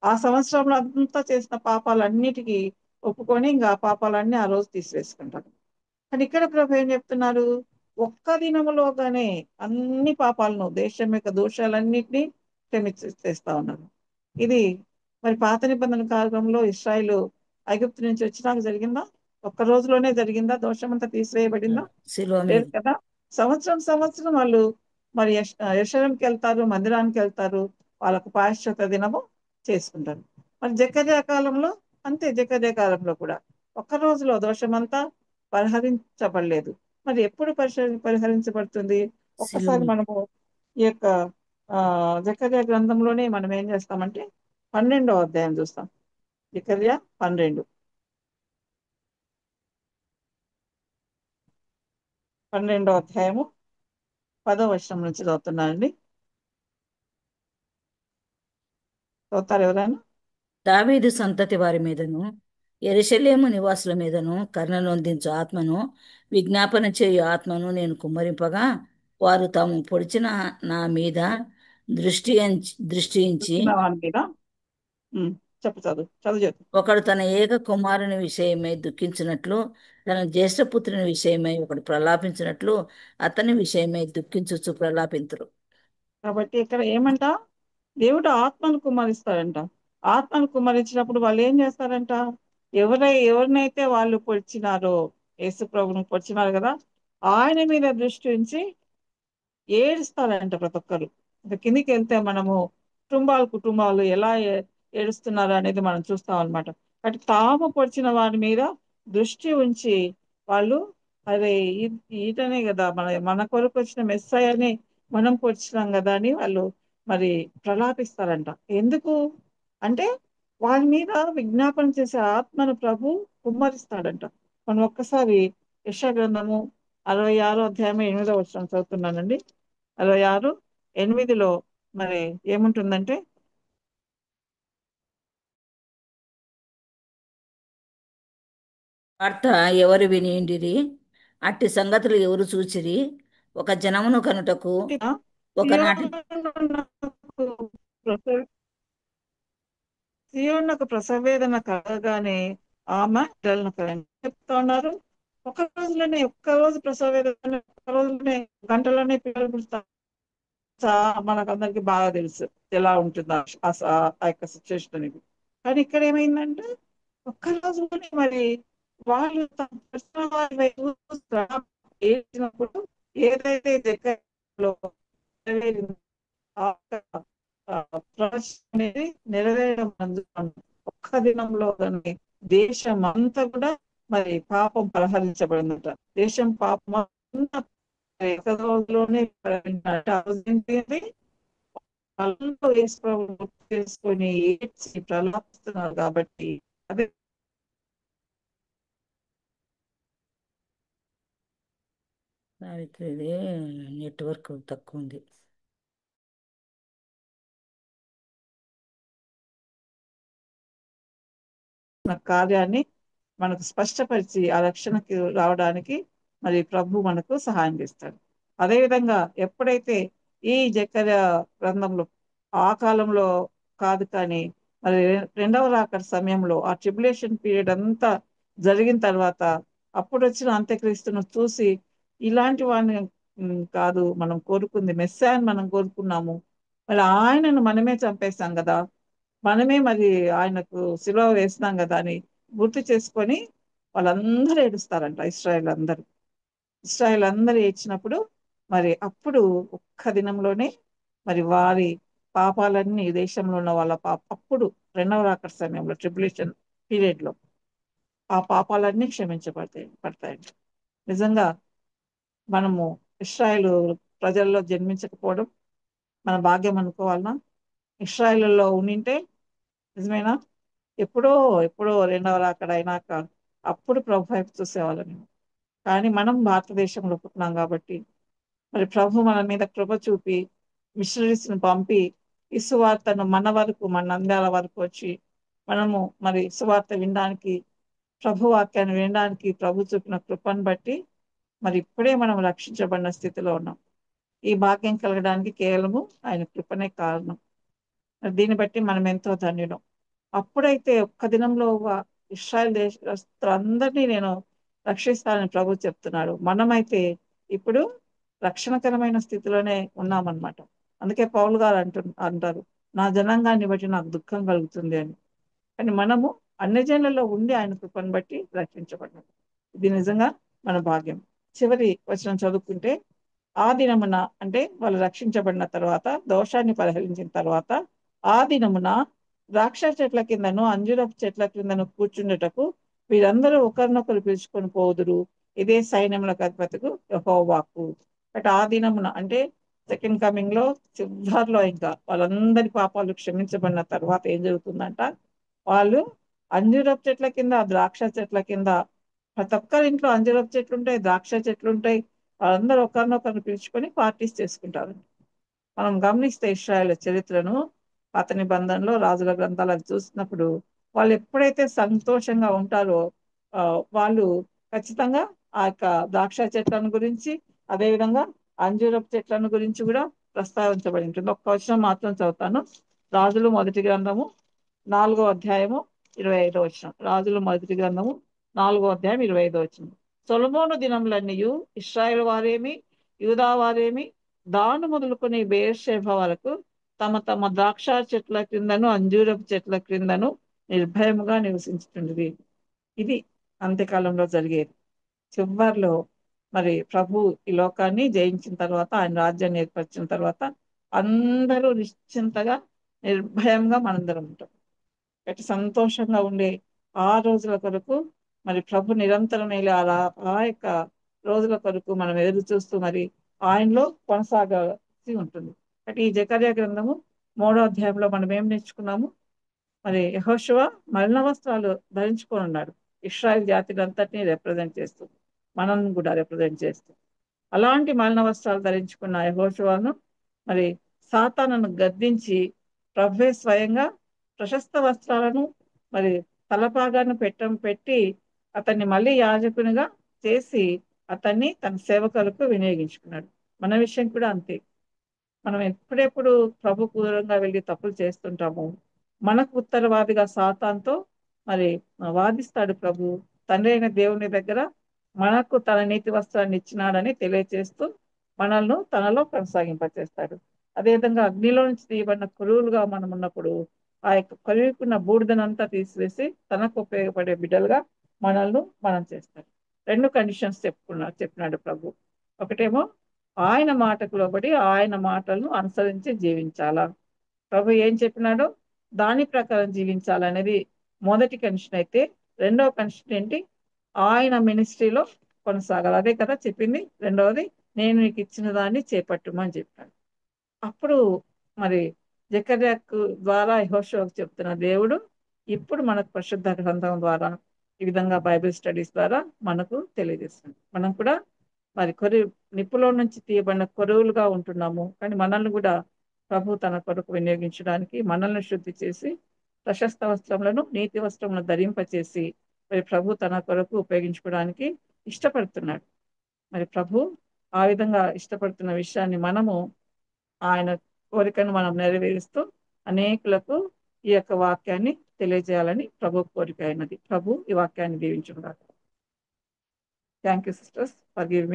ఆ సంవత్సరంలో అంతా చేసిన పాపాలన్నిటికీ ఒప్పుకొని ఇంకా ఆ పాపాలన్నీ ఆ రోజు తీసివేసుకుంటారు. కానీ ఇక్కడ ప్రభు ఏం చెప్తున్నారు? ఒక్క దినములోగానే అన్ని పాపాలను, దేశం యొక్క దోషాలన్నిటినీ క్షమించేస్తా ఉన్నారు. ఇది మరి పాత నిబంధన కాలంలో ఇశ్రాయేలు ఐగుప్తు నుంచి వచ్చినాక జరిగిందా? ఒక్క రోజులోనే జరిగిందా? దోషం అంతా తీసివేయబడిందా? శిలువ మీద. లేదు కదా. సంవత్సరం వాళ్ళు మరి యెరూషలేముకి వెళ్తారు, మందిరానికి వెళ్తారు, వాళ్ళకు ప్రాయశ్చిత్త దినము చేసుకుంటారు. మరి జకర్యా కాలంలో అంతే, జకర్యా కాలంలో కూడా ఒక్క రోజులో దోషమంతా పరిహరించబడలేదు. మరి ఎప్పుడు పరిహరించబడుతుంది? శిలువ ఒక్కసారి మీద. మనము ఈ యొక్క జకర్యా గ్రంథంలోనే మనం ఏం చేస్తామంటే 12వ అధ్యాయం చూస్తాం. జకర్యా 12. 12వ అధ్యాయము 10వ వచనం నుంచి చదువుతున్నానండి. చదువుతారు ఎవరైనా? దావీదు సంతతి వారి మీదను యెరూషలేము నివాసుల మీదను కరుణ నొందించు ఆత్మను విజ్ఞాపన చేయు ఆత్మను నేను కుమ్మరింపగా వారు తాము పొడిచిన నా మీద దృష్టించి చూస్తున్న వాని మీద చెప్పు, చదువు చెప్పు. ఒకడు తన ఏక కుమారుని విషయమై దుఃఖించినట్లు తన జ్యేష్ఠపుత్రుని విషయమై ఒకడు ప్రలాపించినట్లు అతని విషయమై దుఃఖించుచు ప్రలాపింతురు. కాబట్టి ఇక్కడ ఏమంట? దేవుడు ఆత్మను కుమ్మరిస్తాడంట. ఆత్మను కుమ్మరించినప్పుడు వాళ్ళు ఏం చేస్తారంట? ఎవరినైతే వాళ్ళు పొడిచినారో, యేసు ప్రభువును పొడిచినారు కదా, ఆయన మీద దృష్టి ఉంచి ఏడుస్తారంట ప్రతి ఒక్కరు. ఇంకా కిందికి వెళ్తే మనము కుటుంబాలు ఎలా ఏడుస్తున్నారు అనేది మనం చూస్తాం అనమాట. కాబట్టి తాము పొడిచిన వారి మీద దృష్టి ఉంచి వాళ్ళు అరే ఈటనే కదా మన కొరకు వచ్చిన మెస్సయ్యని మనం పొడిచినాం కదా అని వాళ్ళు మరి ప్రలాపిస్తారంట. ఎందుకు అంటే వాళ్ళ మీద విజ్ఞాపన చేసే ఆత్మను ప్రభు కుమ్మరిస్తాడంట. మనం ఒక్కసారి యెషయా గ్రంథము 66వ అధ్యాయం 8వ వచనం చదువుతున్నానండి. 66:8 మరి ఏముంటుందంటే, వార్త ఎవరు వినియుండిరి, అట్టి సంగతులు ఎవరు చూచిరి, ఒక జనమును కనుటకు ఒకనాటి సియోనునకు ప్రసవ- సియోనునకు ప్రసవేదన కలగానే ఆమె బిడ్డలను కనిన. చెప్తా ఉన్నారు. ఒక్క రోజు ప్రసవేదన, ఒక్క రోజులోనే గంటలోనే పిల్లలు పుడతారు. మనకు అందరికి బాగా తెలుసు ఎలా ఉంటుందో ఆ యొక్క సిచ్యువేషన్ అనేది. కానీ ఇక్కడ ఏమైందంటే ఒక్క రోజులోనే మరి వాళ్ళు తమ పర్సనల్ వారి వైపు ఏడ్చినప్పుడు ఏదైతే దగ్గరలో నెరవేరిందో ఆ యొక్క, ప్రవచనం అనేది నెరవేరడం అందుకున్నాం. ఒక్క దినంలో కానీ దేశం అంతా కూడా మరి పాపం పరిహరించబడిందట. దేశం పాపం అంతా ఒక రోజులోనే పరిహరించాలంటే ఆ రోజు ఏంటి? కళ్ళలో యేసు ప్రభువును గుర్తు చేసుకొని ఏడ్చి ప్రలాపిస్తున్నారు కాబట్టి అదే సావిత్రిది నెట్వర్క్ తక్కువ ఉంది. మన కార్యాన్ని మనకు స్పష్టపరిచి ఆ రక్షణకి రావడానికి మరి ప్రభు మనకు సహాయం చేస్తాడు. అదేవిధంగా ఎప్పుడైతే ఈ జకర్య గ్రంథంలో ఆ కాలంలో కాదు కానీ మరి రెండవ రాకడ సమయంలో ఆ ట్రిబులేషన్ పీరియడ్ అంతా జరిగిన తర్వాత అప్పుడు వచ్చిన అంత్యక్రీస్తును చూసి ఇలాంటి వాడిని కాదు మనం కోరుకుంది, మెస్సాయని మనం కోరుకున్నాము, మరి ఆయనను మనమే చంపేస్తాం కదా, మనమే మరి ఆయనకు సిలువ వేస్తాం కదా అని గుర్తు చేసుకొని వాళ్ళందరూ ఏడుస్తారంట. ఇస్రాయేల్ అందరూ ఏడ్చినప్పుడు మరి అప్పుడు ఒక్క దినంలోనే మరి వారి పాపాలన్నీ దేశంలో ఉన్న వాళ్ళ అప్పుడు రెండవ రాకడ సమయంలో ట్రిబులేషన్ పీరియడ్ లో ఆ పాపాలన్నీ పడతాయంట. నిజంగా మనము ఇస్రాయేల్ ప్రజల్లో జన్మించకపోవడం మన భాగ్యం అనుకోవాలన్నా? ఇస్రాయేల్లో ఉండింటే నిజమేనా ఎప్పుడో ఎప్పుడో రెండవ రాకడ అయినాక అప్పుడు ప్రభు వైపు చూసేవాళ్ళని. కానీ మనం భారతదేశంలో పుట్టినాం కాబట్టి మరి ప్రభు మన మీద కృప చూపి మిషనరీస్ని పంపి ఈ సువార్తను మన వరకు, మన నంద్యాల వరకు వచ్చి మనము మరి సువార్త వినడానికి, ప్రభు వాక్యాన్ని వినడానికి ప్రభు చూపిన కృపను బట్టి మరి ఇప్పుడే మనం రక్షించబడిన స్థితిలో ఉన్నాం. ఈ భాగ్యం కలగడానికి కేవలము ఆయన కృపనే కారణం. దీన్ని బట్టి మనం ఎంతో ధన్యులం. అప్పుడైతే ఒక్క దినంలో ఇస్రాయల్ దేశస్తులందరినీ నేను రక్షిస్తానని ప్రభు చెప్తున్నాడు. మనమైతే ఇప్పుడు రక్షణకరమైన స్థితిలోనే ఉన్నామన్నమాట. అందుకే పౌలు గారు అంటారు, నా జనాంగాన్ని బట్టి నాకు దుఃఖం కలుగుతుంది అని. కానీ మనము అన్యజనులలో ఉండి ఆయన కృపను బట్టి రక్షించబడ్డాం. ఇది నిజంగా మన భాగ్యం. చివరి వచనం చదువుకుంటే, ఆ దినమున అంటే వాళ్ళు రక్షించబడిన తర్వాత, దోషాన్ని పరిహరించిన తర్వాత, ఆ దినమున ద్రాక్ష చెట్ల కిందను అంజూరపు చెట్ల కిందను కూర్చుండటకు వీరందరూ ఒకరినొకరు పిలుచుకొని పోదురు, ఇదే సైన్యములకు అధిపతికు యెహోవా వాక్కు. బట్ ఆ దినమున అంటే సెకండ్ కమింగ్ లో చివరిలో ఇంకా వాళ్ళందరి పాపాలు క్షమించబడిన తర్వాత ఏం జరుగుతుందంట, వాళ్ళు అంజూరపు చెట్ల కింద, ద్రాక్ష చెట్ల కింద, ప్రతి ఒక్కరి ఇంట్లో అంజూరపు చెట్లు ఉంటాయి, ద్రాక్ష చెట్లు ఉంటాయి, వాళ్ళందరూ ఒకరినొకరిని పిలుచుకొని పార్టీస్ చేసుకుంటారు. మనం గమనిస్తే ఇశ్రాయేలు చరిత్రను పాత నిబంధనలో రాజుల గ్రంథాలు చూసినప్పుడు వాళ్ళు ఎప్పుడైతే సంతోషంగా ఉంటారో వాళ్ళు ఖచ్చితంగా ఆ యొక్క ద్రాక్ష చెట్లను గురించి, అదేవిధంగా అంజూరపు చెట్లను గురించి కూడా ప్రస్తావించబడి ఉంటుంది. ఒక్క వచనం మాత్రం చదువుతాను. రాజులు మొదటి గ్రంథము 4వ అధ్యాయము 25వ వచనం. రాజులు మొదటి గ్రంథము 4వ అధ్యాయం 25వ వచనం. సొలొమోను దినములన్నీయు ఇశ్రాయేలు వారేమి, యూదా వారేమి, దాను మొదలుకొని బెయేర్షెబ వరకు తమ తమ ద్రాక్ష చెట్ల క్రిందను అంజూరపు చెట్ల క్రిందను నిర్భయముగా నివసించుతుంది. ఇది అంత్యకాలంలో జరిగేది. చివరిలో మరి ప్రభు ఈ లోకాన్ని జయించిన తర్వాత, ఆయన రాజ్యాన్ని ఏర్పరిచిన తర్వాత అందరూ నిశ్చింతగా నిర్భయంగా మనందరం ఉంటాం. అటు సంతోషంగా ఉండే ఆ రోజుల కొరకు మరి ప్రభు నిరంతరం ఆ యొక్క రోజుల కొరకు మనం ఎదురు చూస్తూ మరి ఆయనలో కొనసాగాల్సి ఉంటుంది. అంటే ఈ జకర్యా గ్రంథము 3వ అధ్యాయంలో మనం ఏం నేర్చుకున్నాము? మరి యెహోషువ మలిన వస్త్రాలు ధరించుకొని ఉన్నాడు, ఇశ్రాయేల్ జాతిని రిప్రజెంట్ చేస్తూ, మనం కూడా రిప్రజెంట్ చేస్తూ. అలాంటి మలిన వస్త్రాలు ధరించుకున్న యెహోషువను మరి సాతానును గద్దించి ప్రభువే స్వయంగా ప్రశస్త వస్త్రాలను మరి తలపాగాను పెట్టి అతన్ని మళ్ళీ యాజకునిగా చేసి అతన్ని తన సేవకులకు వినియోగించుకున్నాడు. మన విషయం కూడా అంతే. మనం ఎప్పుడెప్పుడు ప్రభు దూరంగా వెళ్ళి తప్పులు చేస్తుంటాము, మనకు ఉత్తరవాదిగా సాతాన్తో మరి వాదిస్తాడు ప్రభు. తండ్రి అయిన దేవుని దగ్గర మనకు తన నీతి వస్త్రాన్ని ఇచ్చినాడని తెలియజేస్తూ మనల్ని తనలో కొనసాగింపచేస్తాడు. అదేవిధంగా అగ్నిలో నుంచి తీయబడిన కొలువులుగా మనం ఉన్నప్పుడు ఆ యొక్క కొలువుకున్న బూడిదనంతా తీసివేసి తనకు ఉపయోగపడే బిడ్డలుగా మనం చేస్తాడు. 2 కండిషన్స్ చెప్పినాడు ప్రభు. ఒకటేమో ఆయన మాటకు లోబడి ఆయన మాటలను అనుసరించి జీవించాలా, ప్రభు ఏం చెప్పినాడో దాని ప్రకారం జీవించాలనేది మొదటి కండిషన్ అయితే, రెండవ కండిషన్ ఏంటి? ఆయన మినిస్ట్రీలో కొనసాగాలి. అదే కదా చెప్పింది. రెండవది, నేను నీకు ఇచ్చిన దాన్ని చేపట్టుమని చెప్పాడు. అప్పుడు మరి జకర్యాకు ద్వారా యెహోషువకు చెప్తున్న దేవుడు ఇప్పుడు మనకు పరిశుద్ధ గ్రంథం ద్వారా, ఈ విధంగా బైబిల్ స్టడీస్ ద్వారా మనకు తెలియజేస్తుంది. మనం కూడా మరి నిప్పులో నుంచి తీయబడిన కొరువులుగా ఉంటున్నాము. కానీ మనల్ని కూడా ప్రభు తన కొరకు వినియోగించడానికి మనల్ని శుద్ధి చేసి ప్రశస్త వస్త్రములను, నీతి వస్త్రములను ధరింపచేసి మరి ప్రభు తన కొరకు ఉపయోగించుకోవడానికి ఇష్టపడుతున్నాడు. మరి ప్రభు ఆ విధంగా ఇష్టపడుతున్న విషయాన్ని మనము ఆయన కోరికను మనం నెరవేరుస్తూ అనేకులకు ఈ యొక్క వాక్యాన్ని తెలియజేయాలని ప్రభు కోరిక అయినది. ప్రభు ఈ వాక్యాన్ని దీవించుగాక. Thank you sisters for giving